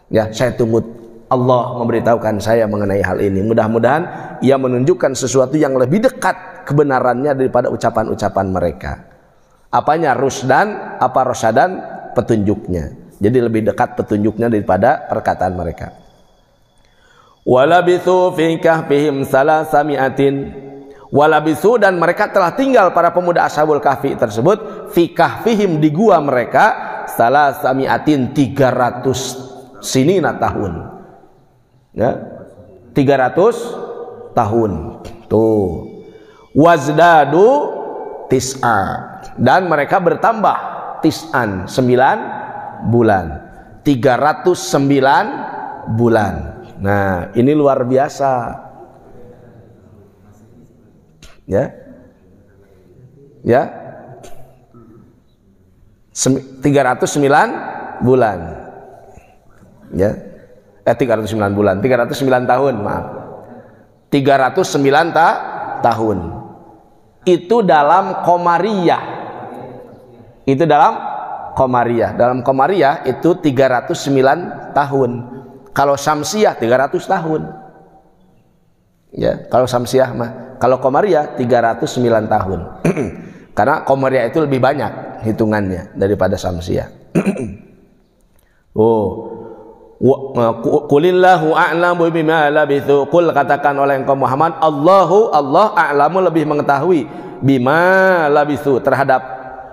Ya, saya tunggu Allah memberitahukan saya mengenai hal ini. Mudah-mudahan ia menunjukkan sesuatu yang lebih dekat kebenarannya daripada ucapan-ucapan mereka. Apanya? Rusdan, apa rosadan? Petunjuknya. Jadi lebih dekat petunjuknya daripada perkataan mereka. Walabithu fi kahfihim salasami'atin. Walabithu, dan mereka telah tinggal para pemuda Ashabul Kahfi tersebut fi kahfihim, di gua mereka, salasami'atin 300 sinina tahun. Ya. 300 tahun. Tuh. Wazdadu tis'a, dan mereka bertambah tis'an 9 bulan. 309 bulan. Nah, ini luar biasa. Ya. Ya. 309 bulan. Ya. 309 bulan, 309 tahun, maaf. 309 tahun. Itu dalam Qamariyah. Itu dalam Qamariyah. Dalam Qamariyah itu 309 tahun. Kalau Syamsiyah 300 tahun. Ya, kalau Syamsiyah mah. Kalau Qamariyah 309 tahun. Karena Qamariyah itu lebih banyak hitungannya daripada Syamsiyah. Oh. Qulillahu a'lamu bima labithu. Qul, katakan oleh engkau Muhammad, Allah a'lamu, lebih mengetahui bima labithu, terhadap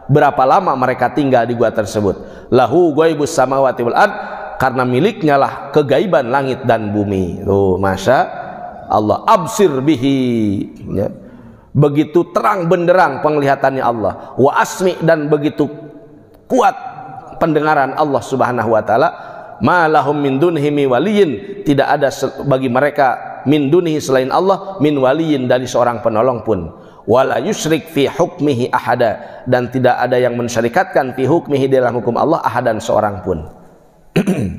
berapa lama mereka tinggal di gua tersebut. Lahu ghaibus samawati wal ard, karena miliknya lah kegaiban langit dan bumi. Tuh, masya Allah. Absir bihi, ya. Begitu terang benderang penglihatannya Allah. Wa asmi, dan begitu kuat pendengaran Allah Subhanahu wa taala. Ma lahum min dunhi min waliyin, tidak ada bagi mereka min dunhi selain Allah min waliyin, dari seorang penolong pun. Wala yusyrik fi hukmihi ahada, dan tidak ada yang mensyarikatkan fi hukmihi, dalam hukum Allah, ahadan, seorang pun.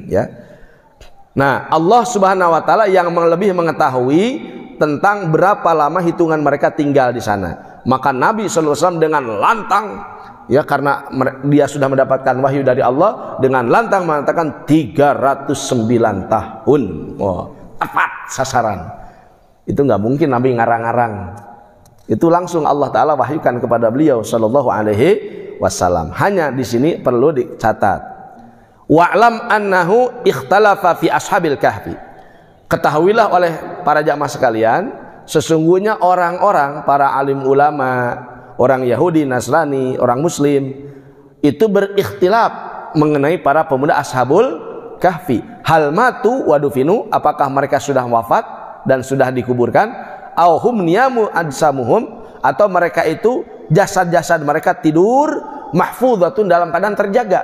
Ya. Nah, Allah Subhanahu wa taala yang lebih mengetahui tentang berapa lama hitungan mereka tinggal di sana. Maka Nabi sallallahu alaihi wasallam dengan lantang ya karena dia sudah mendapatkan wahyu dari Allah, dengan lantang mengatakan 309 tahun. Oh, tepat sasaran. Itu nggak mungkin Nabi ngarang-ngarang. Itu langsung Allah Ta'ala wahyukan kepada beliau sallallahu alaihi wasallam. Hanya di sini perlu dicatat, wa'lam annahu ikhtalafa fi ashabil kahfi. Ketahuilah oleh para jamaah sekalian, sesungguhnya orang-orang, para alim ulama, orang Yahudi, Nasrani, orang Muslim itu berikhtilaf mengenai para pemuda ashabul kahfi. Hal matu wadufinu, apakah mereka sudah wafat dan sudah dikuburkan, auhum niyamu adsamuhum, atau mereka itu jasad-jasad mereka tidur mahfudhatun, dalam keadaan terjaga.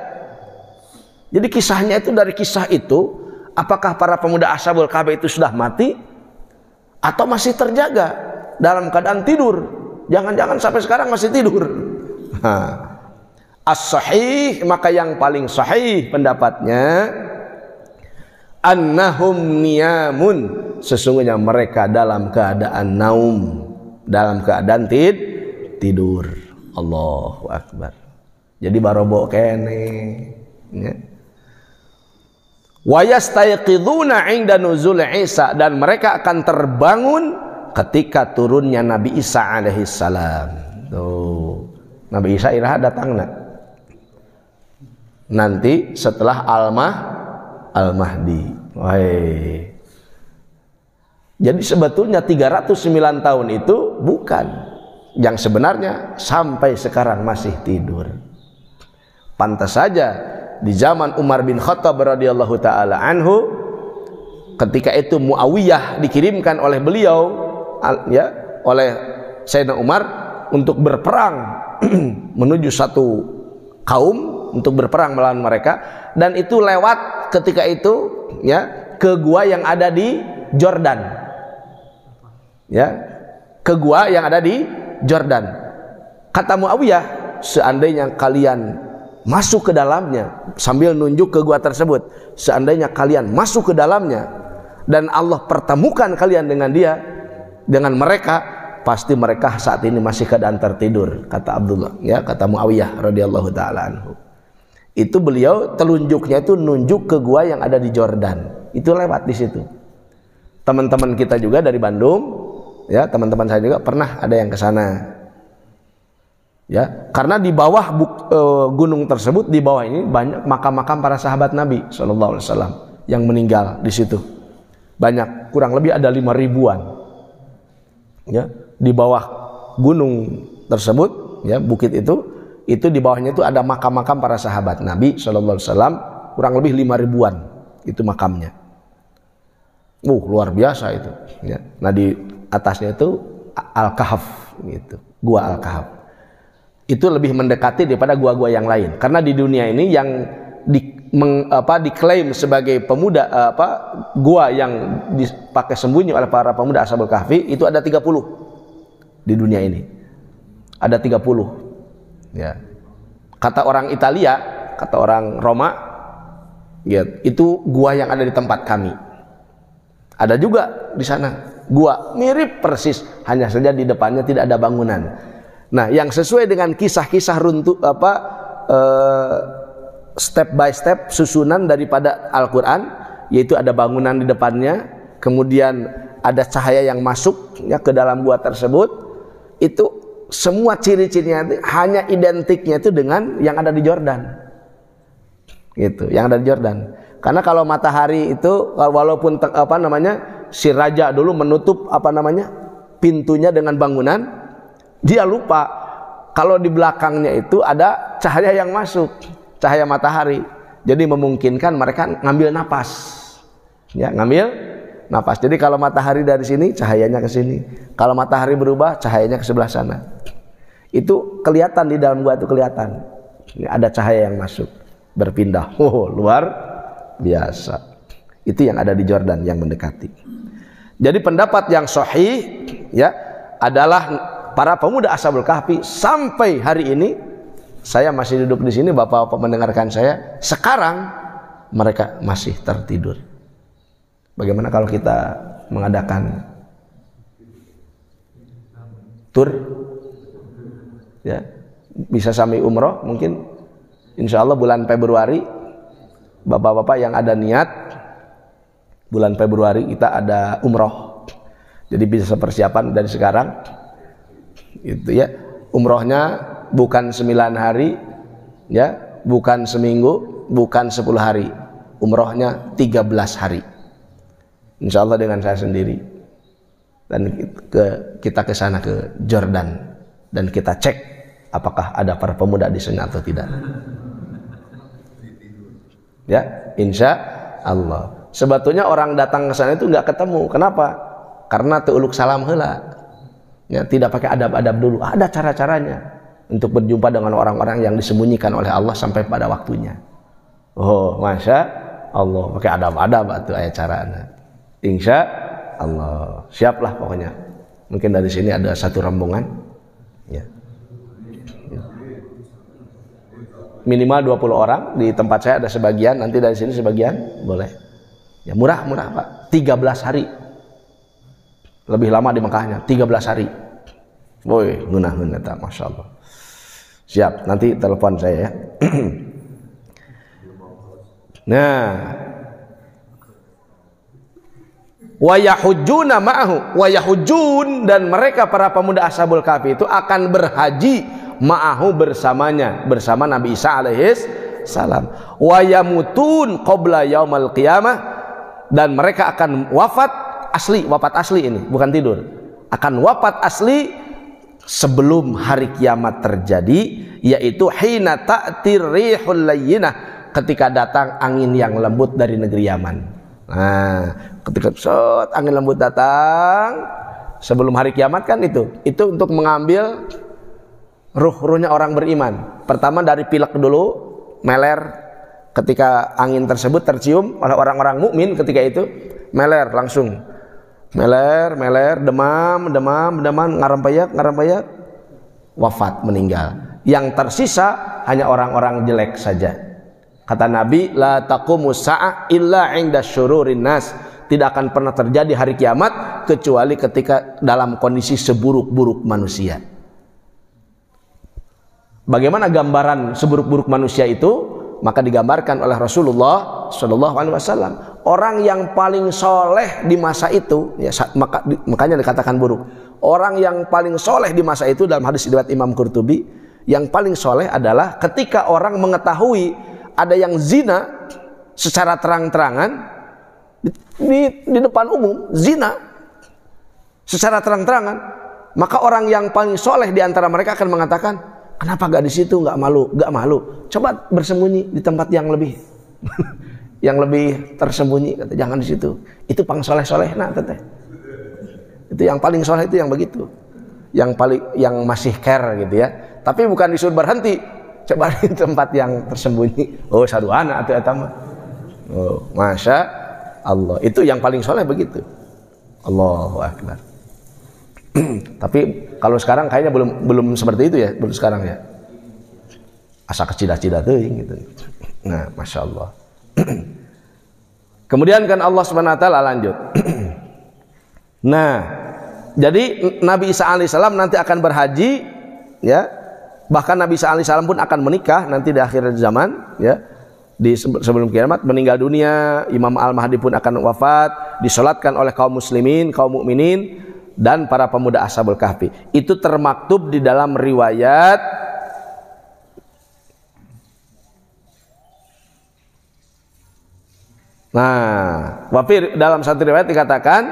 Jadi kisahnya itu, dari kisah itu, apakah para pemuda ashabul kahfi itu sudah mati atau masih terjaga dalam keadaan tidur? Jangan-jangan sampai sekarang masih tidur. As-sahih, maka yang paling sahih pendapatnya, annahum niyamun, sesungguhnya mereka dalam keadaan naum, dalam keadaan tidur. Allahu akbar. Jadi barobo kene, ya. Wa yastayqiduna 'inda nuzul Isa, dan mereka akan terbangun ketika turunnya Nabi Isa alaihi salam. Tuh, Nabi Isa iraha datangna nanti setelah Al-Mahdi. Wahai. Jadi sebetulnya 309 tahun itu bukan yang sebenarnya, sampai sekarang masih tidur. Pantas saja di zaman Umar bin Khattab radhiyallahu taala anhu, ketika itu Muawiyah dikirimkan oleh beliau, ya, oleh Sayyidina Umar untuk berperang menuju satu kaum, untuk berperang melawan mereka, dan itu lewat ketika itu, ya, ke gua yang ada di Jordan, ya, ke gua yang ada di Jordan. Kata Muawiyah, seandainya kalian masuk ke dalamnya, sambil nunjuk ke gua tersebut, seandainya kalian masuk ke dalamnya dan Allah pertemukan kalian dengan dia, dengan mereka, pasti mereka saat ini masih keadaan tertidur, kata Abdullah, ya, kata Muawiyah radhiyallahu taala anhu. Itu beliau telunjuknya itu nunjuk ke gua yang ada di Jordan, itu lewat di situ. Teman-teman kita juga dari Bandung, ya, teman-teman saya juga pernah ada yang ke sana, ya, karena di bawah gunung tersebut, di bawah ini banyak makam-makam para sahabat Nabi sallallahu alaihi wasallam yang meninggal di situ. Banyak, kurang lebih ada 5 ribuan, ya, di bawah gunung tersebut, ya, bukit itu di bawahnya itu ada makam-makam para sahabat Nabi sallallahu alaihi wasallam, kurang lebih 5 ribuan itu makamnya. Luar biasa itu, ya. Nah, di atasnya itu Al-Kahf gitu, gua Al-Kahf. Itu lebih mendekati daripada gua-gua yang lain, karena di dunia ini yang diklaim sebagai pemuda, gua yang dipakai sembunyi oleh para pemuda Ashabul Kahfi itu ada 30 di dunia ini, ada 30, ya. Kata orang Italia, kata orang Roma, ya, itu gua yang ada di tempat kami. Ada juga di sana gua mirip persis, hanya saja di depannya tidak ada bangunan. Nah, yang sesuai dengan kisah-kisah runtuh, step by step, susunan daripada Al-Quran, yaitu ada bangunan di depannya, kemudian ada cahaya yang masuk, ya, ke dalam gua tersebut. Itu semua ciri-cirinya hanya identiknya itu dengan yang ada di Jordan, gitu, yang ada di Jordan. Karena kalau matahari itu, walaupun si raja dulu menutup pintunya dengan bangunan, dia lupa kalau di belakangnya itu ada cahaya yang masuk, cahaya matahari. Jadi memungkinkan mereka ngambil napas, ya, ngambil napas. Jadi kalau matahari dari sini, cahayanya ke sini. Kalau matahari berubah, cahayanya ke sebelah sana. Itu kelihatan di dalam gua, itu kelihatan. Ada cahaya yang masuk, berpindah. Luar biasa. Itu yang ada di Jordan, yang mendekati. Jadi pendapat yang sahih, ya, adalah para pemuda Ashabul Kahfi sampai hari ini, saya masih duduk di sini, bapak-bapak mendengarkan saya, sekarang mereka masih tertidur. Bagaimana kalau kita mengadakan tur, ya, bisa sampai umroh mungkin insya Allah bulan Februari. Bapak-bapak yang ada niat bulan Februari kita ada umroh, jadi bisa persiapan dari sekarang itu ya. Umrohnya bukan 9 hari ya, bukan seminggu, bukan 10 hari, umrohnya 13 hari insya Allah dengan saya sendiri. Dan kita ke sana ke Jordan dan kita cek apakah ada para pemuda di sana atau tidak. Ya, insya Allah. Sebetulnya orang datang ke sana itu nggak ketemu. Kenapa? Karena teuluk salam heula. Ya, tidak pakai adab-adab dulu. Ada cara-caranya untuk berjumpa dengan orang-orang yang disembunyikan oleh Allah sampai pada waktunya. Oh, masya Allah, pakai adab-adab itu ayat caranya. Insya Allah. Siaplah pokoknya. Mungkin dari sini ada satu rombongan. Ya. Minimal 20 orang, di tempat saya ada sebagian, nanti dari sini sebagian, boleh. Ya murah Pak, 13 hari. Lebih lama di Mekahnya, 13 hari. Woi, ngeunah-ngeunah tak, Masya Allah. Siap, nanti telepon saya ya. Nah, wa yahujjuna ma'ahu, wa yahujjun, dan mereka para pemuda Ashabul Kahfi itu akan berhaji ma'ahu bersamanya, bersama Nabi Isa alaihis salam. Wa yamutun qabla yaumal qiyamah, dan mereka akan wafat asli ini, bukan tidur. Akan wafat asli sebelum hari kiamat terjadi, yaitu hina ta'tir rihul layyinah, ketika datang angin yang lembut dari negeri Yaman. Nah, ketika angin lembut datang sebelum hari kiamat kan itu untuk mengambil ruh-ruhnya orang beriman. Pertama dari pilek dulu, meler. Ketika angin tersebut tercium oleh orang-orang mukmin ketika itu, meler langsung. Meler, demam, ngarampeyak, wafat, meninggal. Yang tersisa hanya orang-orang jelek saja. Kata Nabi, la taqumus sa'ah illa 'inda syururin nas. Tidak akan pernah terjadi hari kiamat kecuali ketika dalam kondisi seburuk-buruk manusia. Bagaimana gambaran seburuk-buruk manusia itu? Maka digambarkan oleh Rasulullah Shallallahu Alaihi Wasallam. Orang yang paling soleh di masa itu, ya, makanya dikatakan buruk. Orang yang paling soleh di masa itu dalam hadis riwayat Imam Qurtubi, yang paling soleh adalah ketika orang mengetahui ada yang zina secara terang-terangan di depan umum, zina secara terang-terangan, maka orang yang paling soleh di antara mereka akan mengatakan, kenapa gak di situ, gak malu? Coba bersembunyi di tempat yang lebih yang lebih tersembunyi, kata, jangan di situ. Itu pang soleh-soleh, nah teteh. Itu yang paling soleh itu yang begitu, yang masih care gitu ya. Tapi bukan disuruh berhenti, coba di tempat yang tersembunyi. Oh, saduana atau etama. Oh, masya Allah, itu yang paling soleh begitu. Allahu Akbar. Tapi kalau sekarang kayaknya belum seperti itu ya, belum sekarang ya. Asa kecida-cida tuh gitu. Nah, masya Allah. Kemudian kan Allah Subhanahu Wa Taala lanjut. Nah, jadi Nabi Isa alaihissalam nanti akan berhaji, ya. Bahkan Nabi Isa alaihissalam pun akan menikah nanti di akhir zaman, ya. Di sebelum kiamat, meninggal dunia. Imam Al-Mahdi pun akan wafat, disolatkan oleh kaum muslimin, kaum mukminin, dan para pemuda Ashabul Kahfi. Itu termaktub di dalam riwayat dalam satu riwayat dikatakan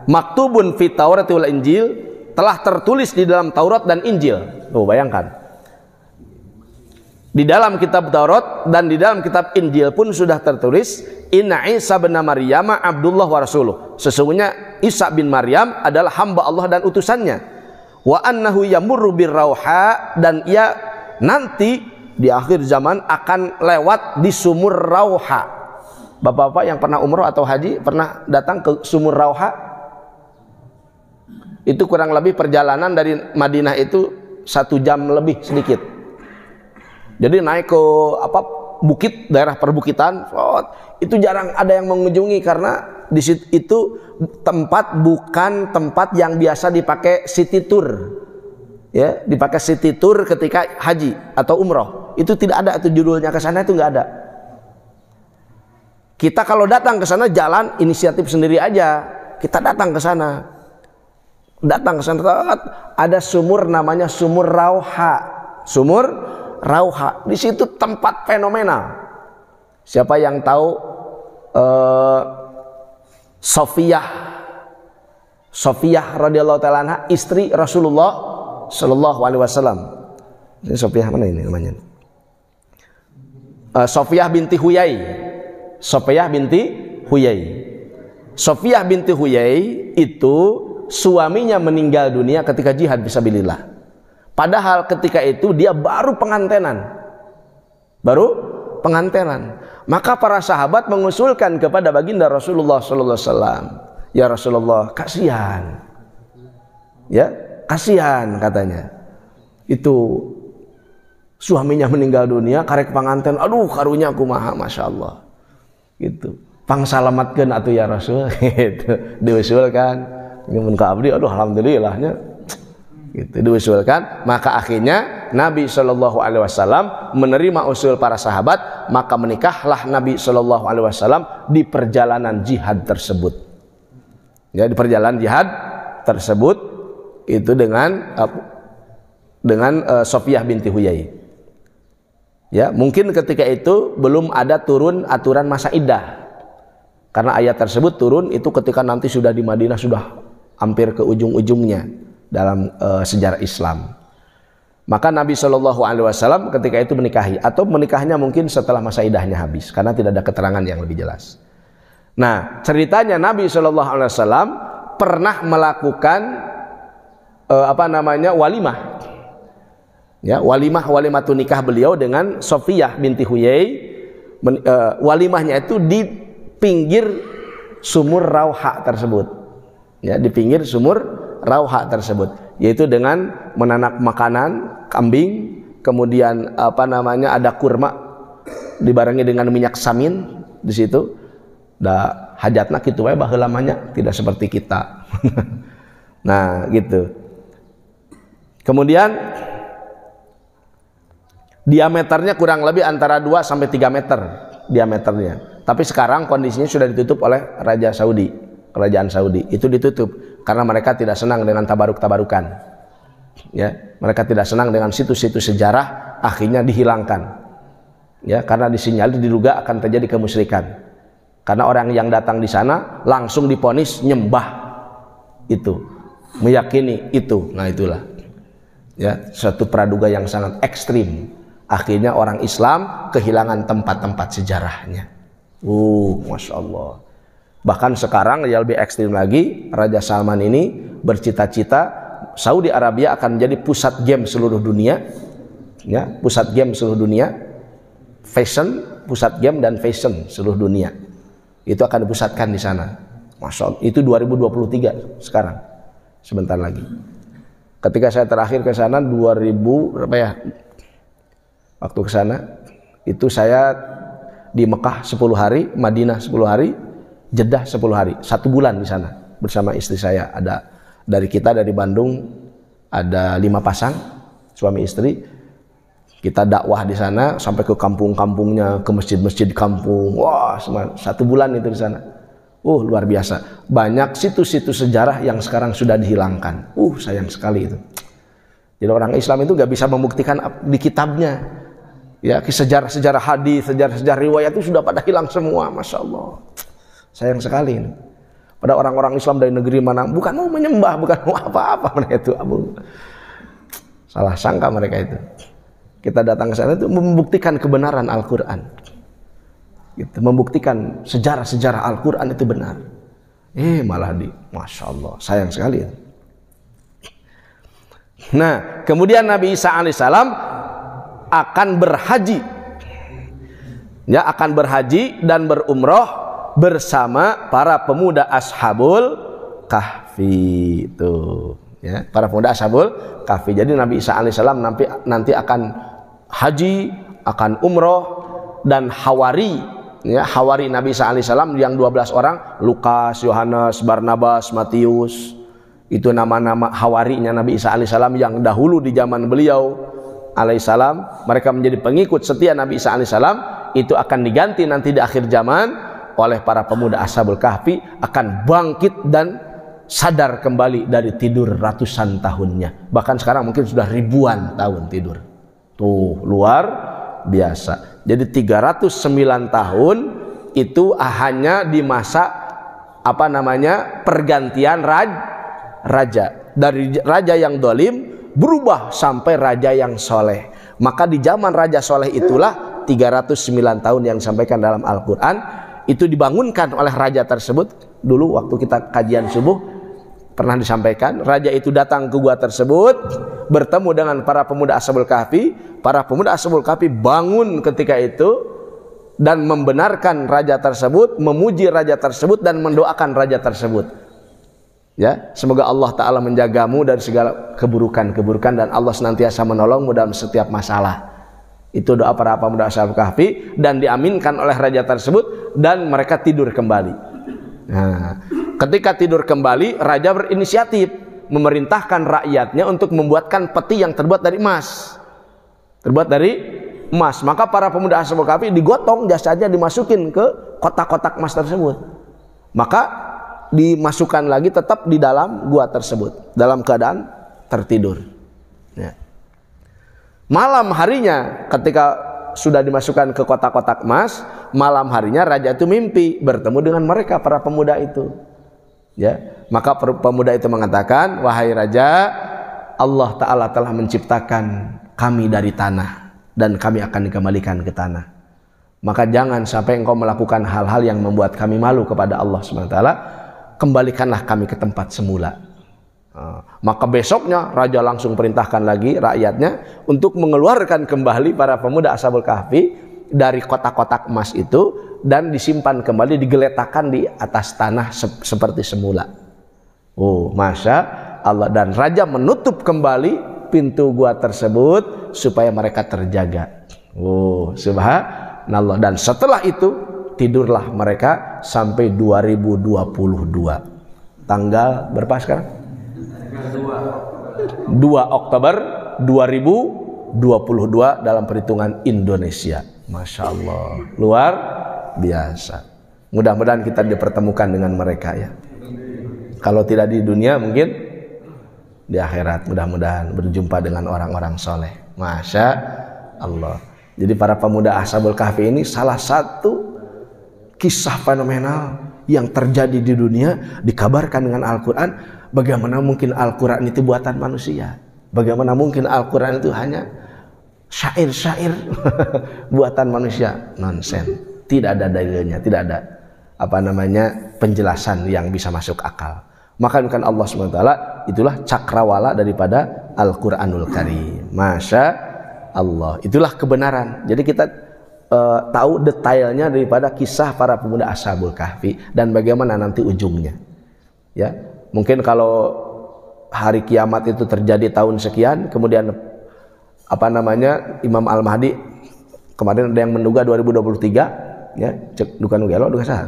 maktubun fi Taurat wal Injil, telah tertulis di dalam Taurat dan Injil. Tuh, bayangkan. Di dalam kitab Taurat dan di dalam kitab Injil pun sudah tertulis, Inna Isa bin Maryam Abdullah wa Rasuluh. Sesungguhnya Isa bin Maryam adalah hamba Allah dan utusannya. Wa annahu yamurru birrauha, dan ia nanti di akhir zaman akan lewat di sumur Rauha. Bapak-bapak yang pernah umroh atau haji pernah datang ke sumur Rauha? Itu kurang lebih perjalanan dari Madinah itu 1 jam lebih sedikit. Jadi naik ke bukit, daerah perbukitan, itu jarang ada yang mengunjungi karena di situ itu bukan tempat yang biasa dipakai city tour. ya, dipakai city tour ketika haji atau umroh. Itu tidak ada, itu judulnya ke sana itu nggak ada. Kita kalau datang ke sana jalan inisiatif sendiri aja. Kita datang ke sana. Datang ke sana ada sumur namanya Sumur Rauha. Sumur Rauha. Di situ tempat fenomenal. Siapa yang tahu Sofiyah radhiyallahu taala anha, istri Rasulullah sallallahu alaihi wasallam. Ini Sofiyah mana ini namanya? Sofiyah binti Huyai. Sofiyah binti Huyai. Sofiyah binti Huyai itu suaminya meninggal dunia ketika jihad fisabilillah. Padahal ketika itu dia baru pengantenan. Maka para sahabat mengusulkan kepada baginda Rasulullah sallallahu alaihi wasallam, "Ya Rasulullah, kasihan." Ya, kasihan katanya. Itu suaminya meninggal dunia karek panganten, aduh karunya kumaha, masya Allah gitu, pangsalamatkeun atuh ya Rasul gitu, diusulkan nyamun ka abdi, aduh alhamdulillahnya gitu, diusulkan. Maka akhirnya Nabi Shallallahu Alaihi Wasallam menerima usul para sahabat, maka menikahlah Nabi Shallallahu Alaihi Wasallam di perjalanan jihad tersebut. Ya, di perjalanan jihad tersebut itu dengan Sofiyah binti Huyai. Ya, mungkin ketika itu belum ada turun aturan masa iddah. Karena ayat tersebut turun itu ketika nanti sudah di Madinah, sudah hampir ke ujung-ujungnya dalam sejarah Islam. Maka Nabi Shallallahu Alaihi Wasallam ketika itu menikahi, atau menikahnya mungkin setelah masa iddahnya habis, karena tidak ada keterangan yang lebih jelas. Nah, ceritanya Nabi Shallallahu Alaihi Wasallam pernah melakukan walimah. Ya, walimatun nikah beliau dengan Sofiyah binti Huyai. Walimahnya itu di pinggir Sumur Rauha tersebut. Ya, di pinggir Sumur Rauha tersebut, yaitu dengan menanak makanan kambing, kemudian ada kurma dibarengi dengan minyak samin di situ. Da hajatna kitu wae baheula lamanya, tidak seperti kita. Nah, gitu. Kemudian diameternya kurang lebih antara 2 sampai 3 meter diameternya. Tapi sekarang kondisinya sudah ditutup oleh Raja Saudi, Kerajaan Saudi. Itu ditutup karena mereka tidak senang dengan tabaruk-tabarukan. Ya, mereka tidak senang dengan situs-situs sejarah, akhirnya dihilangkan. Ya, karena disinyalir diduga akan terjadi kemusyrikan. Karena orang yang datang di sana langsung diponis nyembah itu, meyakini itu. Nah, itulah. Ya, suatu praduga yang sangat ekstrim. Akhirnya orang Islam kehilangan tempat-tempat sejarahnya. Masya Allah. Bahkan sekarang yang lebih ekstrim lagi, Raja Salman ini bercita-cita Saudi Arabia akan menjadi pusat game seluruh dunia. Ya, pusat game seluruh dunia, pusat game dan fashion seluruh dunia. Itu akan dipusatkan di sana. Masya Allah. Itu 2023 sekarang, sebentar lagi. Ketika saya terakhir ke sana 2000 berapa ya? Waktu ke sana itu saya di Mekah 10 hari, Madinah 10 hari, Jeddah 10 hari, 1 bulan di sana bersama istri saya. Ada dari Bandung ada 5 pasang suami istri. Kita dakwah di sana sampai ke kampung-kampungnya, ke masjid-masjid kampung. Wah, 1 bulan itu di sana. Luar biasa. Banyak situs-situs sejarah yang sekarang sudah dihilangkan. Sayang sekali itu. Jadi orang Islam itu nggak bisa membuktikan di kitabnya. Ya, sejarah-sejarah hadis, sejarah-sejarah riwayat itu sudah pada hilang semua. Masya Allah. Sayang sekali ini. Pada orang-orang Islam dari negeri mana, bukan mau menyembah, bukan mau apa-apa mereka itu. Salah sangka mereka itu. Kita datang ke sana itu membuktikan kebenaran Al-Quran. Gitu, membuktikan sejarah-sejarah Al-Quran itu benar. Malah Masya Allah, sayang sekali ya. Nah, kemudian Nabi Isa alaihissalam akan berhaji. Ya, akan berhaji dan berumroh bersama para pemuda Ashabul Kahfi itu. Ya, para pemuda Ashabul Kahfi. Jadi Nabi Isa alaihissalam nanti akan haji, akan umroh, dan hawari, ya, hawari Nabi Isa alaihissalam yang 12 orang, Lukas, Yohanes, Barnabas, Matius, Itu nama-nama hawarinya Nabi Isa alaihissalam yang dahulu di zaman beliau alaihissalam, mereka menjadi pengikut setia Nabi Isa alaihissalam, itu akan diganti nanti di akhir zaman oleh para pemuda Ashabul Kahfi, akan bangkit dan sadar kembali dari tidur ratusan tahunnya. Bahkan sekarang mungkin sudah ribuan tahun tidur. Tuh, luar biasa. Jadi 309 tahun itu hanya di masa pergantian raja. Dari raja yang dolim berubah sampai raja yang soleh. Maka di zaman raja soleh itulah 309 tahun yang disampaikan dalam Al-Quran itu dibangunkan oleh raja tersebut. Dulu waktu kita kajian subuh pernah disampaikan, raja itu datang ke gua tersebut, bertemu dengan para pemuda Ashabul Kahfi. Para pemuda Ashabul Kahfi bangun ketika itu dan membenarkan raja tersebut, memuji raja tersebut dan mendoakan raja tersebut. Ya, semoga Allah Ta'ala menjagamu dari segala keburukan-keburukan dan Allah senantiasa menolongmu dalam setiap masalah. Itu doa para pemuda Ashabul Kahfi dan diaminkan oleh raja tersebut dan mereka tidur kembali. Nah, ketika tidur kembali, raja berinisiatif memerintahkan rakyatnya untuk membuatkan peti yang terbuat dari emas. Terbuat dari emas. Maka para pemuda Ashabul Kahfi digotong, jasanya dimasukin ke kotak-kotak emas tersebut. Maka dimasukkan lagi tetap di dalam gua tersebut dalam keadaan tertidur. Ya. Malam harinya ketika sudah dimasukkan ke kotak-kotak emas, malam harinya raja itu mimpi bertemu dengan mereka para pemuda itu. Ya, maka pemuda itu mengatakan, wahai raja, Allah Ta'ala telah menciptakan kami dari tanah dan kami akan dikembalikan ke tanah. Maka jangan sampai engkau melakukan hal-hal yang membuat kami malu kepada Allah SWT. Kembalikanlah kami ke tempat semula. Maka besoknya raja langsung perintahkan lagi rakyatnya untuk mengeluarkan kembali para pemuda Ashabul Kahfi dari kotak-kotak emas itu dan disimpan kembali, digeletakkan di atas tanah seperti semula. Oh, masya Allah. Dan raja menutup kembali pintu gua tersebut supaya mereka terjaga. Oh, subhanallah. Dan setelah itu tidurlah mereka sampai 2022. Tanggal berapa sekarang? 2 Oktober 2022 dalam perhitungan Indonesia. Masya Allah, luar biasa. Mudah-mudahan kita dipertemukan dengan mereka ya. Kalau tidak di dunia mungkin di akhirat. Mudah-mudahan berjumpa dengan orang-orang soleh. Masya Allah. Jadi para pemuda Ashabul Kahfi ini salah satu kisah fenomenal yang terjadi di dunia dikabarkan dengan Al-Quran. Bagaimana mungkin Al-Quran itu buatan manusia? Bagaimana mungkin Al-Quran itu hanya syair-syair buatan manusia? Nonsen. Tidak ada dalilnya, tidak ada penjelasan yang bisa masuk akal. Maka bukan Allah SWT, itulah cakrawala daripada Al-Quranul Karim. Masya Allah. Itulah kebenaran. Jadi kita tahu detailnya daripada kisah para pemuda Ashabul Kahfi dan bagaimana nanti ujungnya. Ya, mungkin kalau hari kiamat itu terjadi tahun sekian, kemudian Imam Al-Mahdi kemarin ada yang menduga 2023, ya, cek dukan ugelo duka sah.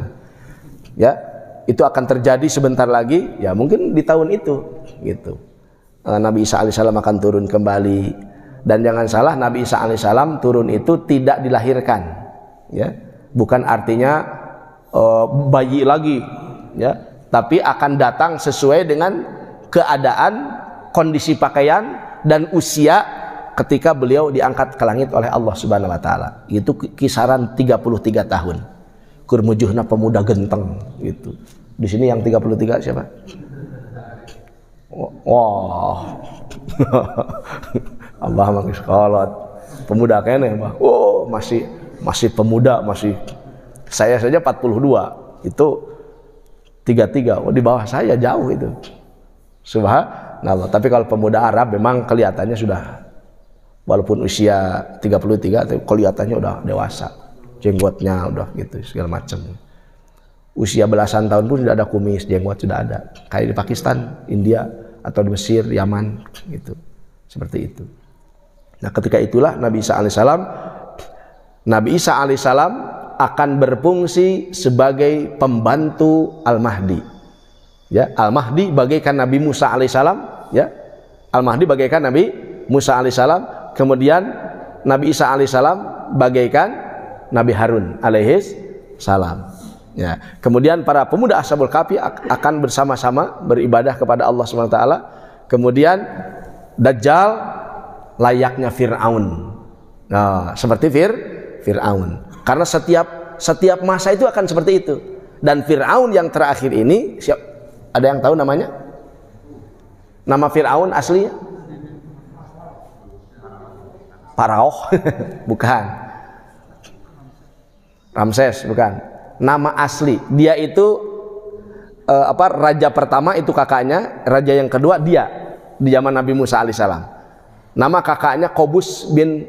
Ya, itu akan terjadi sebentar lagi, ya mungkin di tahun itu gitu. Nabi Isa alaihissalam akan turun kembali. Dan jangan salah, Nabi Isa alaihissalam turun itu tidak dilahirkan, ya, bukan artinya bayi lagi, ya, tapi akan datang sesuai dengan keadaan, kondisi pakaian dan usia ketika beliau diangkat ke langit oleh Allah Subhanahu Wa Taala. Itu kisaran 33 tahun. Kurmujuhna pemuda genteng, gitu. Di sini yang 33 siapa? Wah. Allah mengiskolot pemuda kene mah. Oh, masih pemuda, masih. Saya saja 42, itu 33. Oh, di bawah saya jauh itu. Subhanallah. Tapi kalau pemuda Arab memang kelihatannya sudah, walaupun usia 33 tapi kelihatannya udah dewasa. Jenggotnya udah gitu segala macam. Usia belasan tahun pun sudah ada kumis, jenggot sudah ada. Kayak di Pakistan, India atau di Mesir, Yaman gitu. Seperti itu. Nah, ketika itulah Nabi Isa alaihissalam akan berfungsi sebagai pembantu Al-Mahdi. Ya, Al-Mahdi bagaikan Nabi Musa alaihissalam, ya. Al-Mahdi bagaikan Nabi Musa alaihissalam, kemudian Nabi Isa alaihissalam bagaikan Nabi Harun alaihissalam. Ya, kemudian para pemuda Ashabul Kahfi akan bersama-sama beribadah kepada Allah Subhanahu wa taala. Kemudian Dajjal layaknya Fir'aun. Nah, seperti Fir'aun. Karena setiap masa itu akan seperti itu. Dan Fir'aun yang terakhir ini, ada yang tahu namanya? Nama Fir'aun aslinya? Faraoh? Bukan. Ramses, bukan. Nama asli dia itu raja pertama itu kakaknya, raja yang kedua dia di zaman Nabi Musa alaihissalam. Nama kakaknya Qobus bin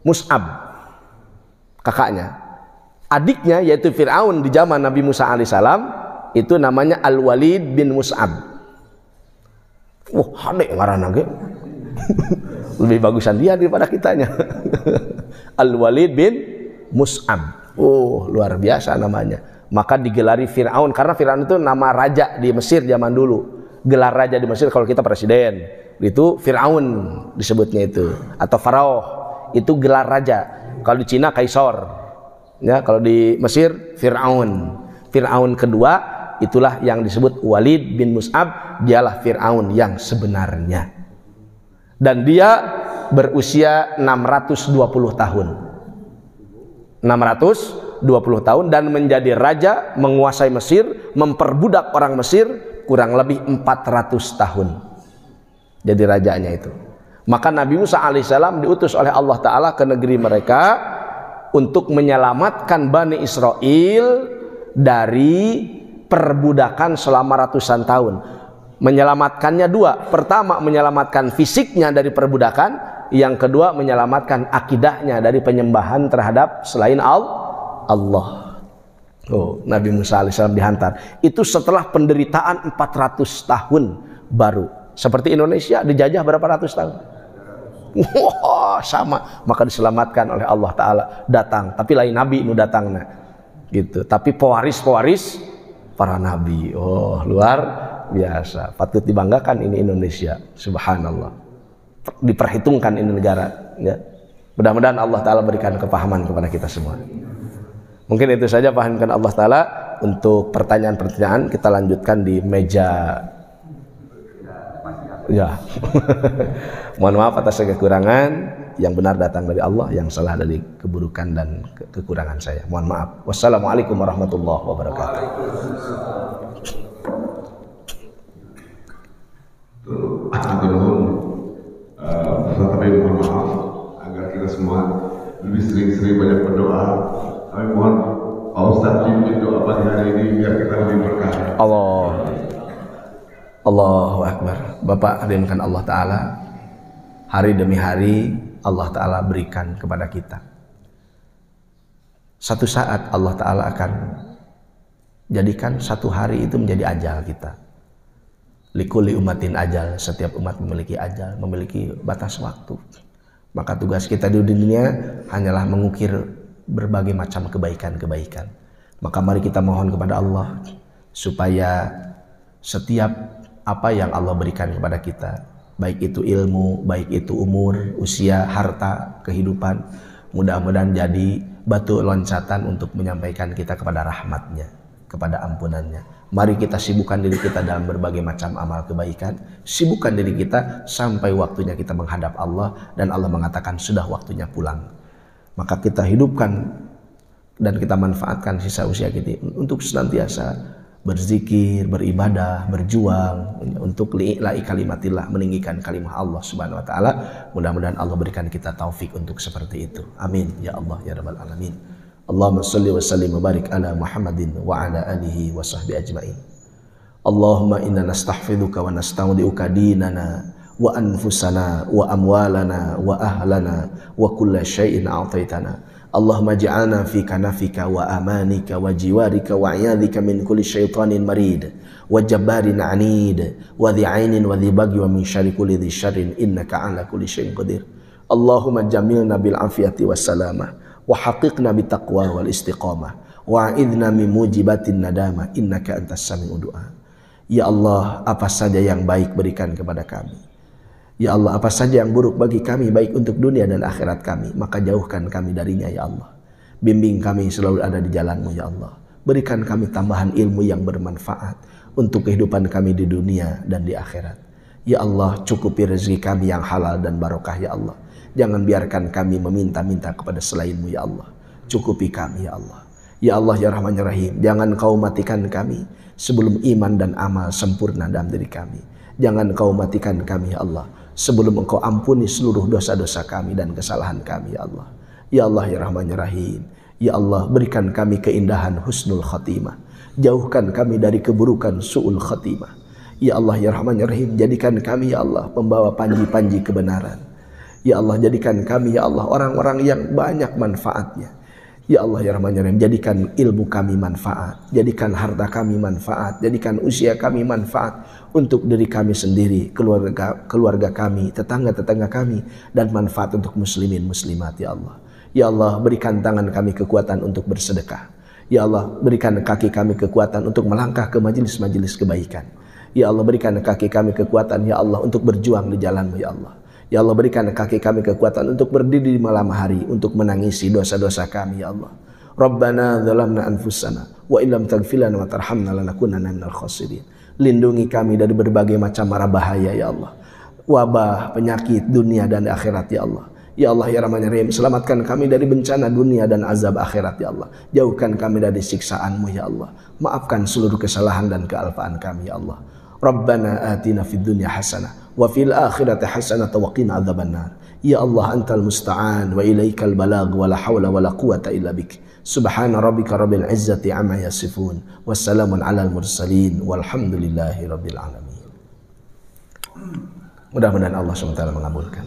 Mus'ab, kakaknya. Adiknya yaitu Fir'aun di zaman Nabi Musa alaihissalam itu namanya Al-Walid bin Mus'ab. Wah, hadek ngaranna ge. Lebih bagusan dia daripada kitanya. Al-Walid bin Mus'ab. Oh, luar biasa namanya. Maka digelari Fir'aun, karena Fir'aun itu nama raja di Mesir zaman dulu. Gelar raja di Mesir, kalau kita presiden, itu Fir'aun disebutnya itu. Atau Faraoh, itu gelar raja. Kalau di Cina Kaisar, ya, kalau di Mesir Fir'aun. Fir'aun kedua itulah yang disebut Walid bin Mus'ab, dialah Fir'aun yang sebenarnya. Dan dia berusia 620 tahun. 620 tahun dan menjadi raja, menguasai Mesir, memperbudak orang Mesir kurang lebih 400 tahun. Jadi rajanya itu. Maka Nabi Musa alaihissalam diutus oleh Allah Ta'ala ke negeri mereka untuk menyelamatkan Bani Israel dari perbudakan selama ratusan tahun. Menyelamatkannya dua. Pertama, menyelamatkan fisiknya dari perbudakan. Yang kedua, menyelamatkan akidahnya dari penyembahan terhadap selain Allah. Oh, Nabi Musa alaihissalam dihantar. Itu setelah penderitaan 400 tahun baru. Seperti Indonesia dijajah berapa ratus tahun? Wah, sama. Maka diselamatkan oleh Allah Ta'ala, datang. Tapi lain Nabi nu datang, nah. Gitu. Tapi pewaris para Nabi. Oh, luar biasa. Patut dibanggakan ini Indonesia. Subhanallah. Diperhitungkan ini negara, ya. Mudah-mudahan Allah Ta'ala berikan kepahaman kepada kita semua. Mungkin itu saja pahamkan Allah Ta'ala. Untuk pertanyaan-pertanyaan kita lanjutkan di meja. Ya. Mohon maaf atas kekurangan. Yang benar datang dari Allah, yang salah dari keburukan dan kekurangan saya. Mohon maaf. Wassalamualaikum warahmatullahi wabarakatuh. Tapi mohon maaf agar kita semua lebih sering-sering banyak berdoa. Kami mohon Pak Ustadz pimpin doa pagi hari ini biar kita lebih berkah. Allahu Akbar. Bapak adinkan Allah Ta'ala, hari demi hari Allah Ta'ala berikan kepada kita. Satu saat Allah Ta'ala akan jadikan satu hari itu menjadi ajal kita. Likulli umatin ajal, setiap umat memiliki ajal, memiliki batas waktu. Maka tugas kita di dunia hanyalah mengukir berbagai macam kebaikan-kebaikan. Maka mari kita mohon kepada Allah supaya setiap apa yang Allah berikan kepada kita, baik itu ilmu, baik itu umur, usia, harta, kehidupan, mudah-mudahan jadi batu loncatan untuk menyampaikan kita kepada rahmatnya, kepada ampunannya. Mari kita sibukkan diri kita dalam berbagai macam amal kebaikan. Sibukkan diri kita sampai waktunya kita menghadap Allah. Dan Allah mengatakan sudah waktunya pulang. Maka kita hidupkan dan kita manfaatkan sisa usia kita untuk senantiasa berzikir, beribadah, berjuang untuk li'ila'i kalimatillah, meninggikan kalimah Allah Subhanahu wa taala. Mudah-mudahan Allah berikan kita taufik untuk seperti itu. Amin ya Allah ya rabbal alamin. Allahumma salli wa sallim wa barik ala Muhammadin wa ala alihi wa sahbihi ajma'in. Allahumma inna nastahfiduka wa nastaudiuka dinana wa anfusana wa amwalana wa ahlana wa kulla syai'in a'taitana. Allahumma ja'alna fi kanafika wa amanika wa jiwarika wa a'yadhika min kulli syaitanin marid wa jabbarin anid wa dhi'ainin wa dhibagi wa min syarri kulli dhi syarrin innaka ala kulli syai'in qadir. Allahumma jamilna bil afiyati was salamah wa haqiqna bit taqwa wal istiqamah wa a'idna min mujibatin nadama innaka antas sami'ud du'a. Ya Allah, apa saja yang baik berikan kepada kami. Ya Allah, apa saja yang buruk bagi kami, baik untuk dunia dan akhirat kami, maka jauhkan kami darinya ya Allah. Bimbing kami selalu ada di jalan-Mu ya Allah. Berikan kami tambahan ilmu yang bermanfaat untuk kehidupan kami di dunia dan di akhirat. Ya Allah, cukupi rezeki kami yang halal dan barokah ya Allah. Jangan biarkan kami meminta-minta kepada selain-Mu ya Allah. Cukupi kami ya Allah. Ya Allah ya Rahman ya Rahim, jangan Kau matikan kami sebelum iman dan amal sempurna dalam diri kami. Jangan Kau matikan kami ya Allah sebelum Engkau ampuni seluruh dosa-dosa kami dan kesalahan kami ya Allah. Ya Allah ya Rahman ya Rahim, ya Allah berikan kami keindahan husnul khatimah. Jauhkan kami dari keburukan su'ul khatimah. Ya Allah ya Rahman ya Rahim, jadikan kami ya Allah pembawa panji-panji kebenaran. Ya Allah, jadikan kami ya Allah orang-orang yang banyak manfaatnya. Ya Allah ya Rahman ya Rahim, jadikan ilmu kami manfaat, jadikan harta kami manfaat, jadikan usia kami manfaat untuk diri kami sendiri, keluarga kami, tetangga-tetangga kami, dan manfaat untuk muslimin muslimat ya Allah. Ya Allah, berikan tangan kami kekuatan untuk bersedekah. Ya Allah, berikan kaki kami kekuatan untuk melangkah ke majelis-majelis kebaikan. Ya Allah, berikan kaki kami kekuatan ya Allah untuk berjuang di jalan-Mu ya Allah. Ya Allah, berikan kaki kami kekuatan untuk berdiri di malam hari untuk menangisi dosa-dosa kami ya Allah. Rabbana zalamna anfusana wa illam taghfir lana wa tarhamna lanakunanna minal khasirin. Lindungi kami dari berbagai macam mara bahaya ya Allah. Wabah, penyakit dunia dan akhirat ya Allah. Ya Allah ya Rahman ya Rahim, selamatkan kami dari bencana dunia dan azab akhirat ya Allah. Jauhkan kami dari siksaan-Mu ya Allah. Maafkan seluruh kesalahan dan kealpaan kami ya Allah. Rabbana atina fid dunya hasanah wa fil akhirati hasanah wa qina adzabannar. Ya Allah, antal musta'an wa ilaikal balag wa la hawla wa la quwata illa bik. Subhana rabbika rabbil izzati amma yasifun. Wassalamun alal mursalin walhamdulillahi rabbil alamin. Mudah-mudahan Allah SWT mengabulkan.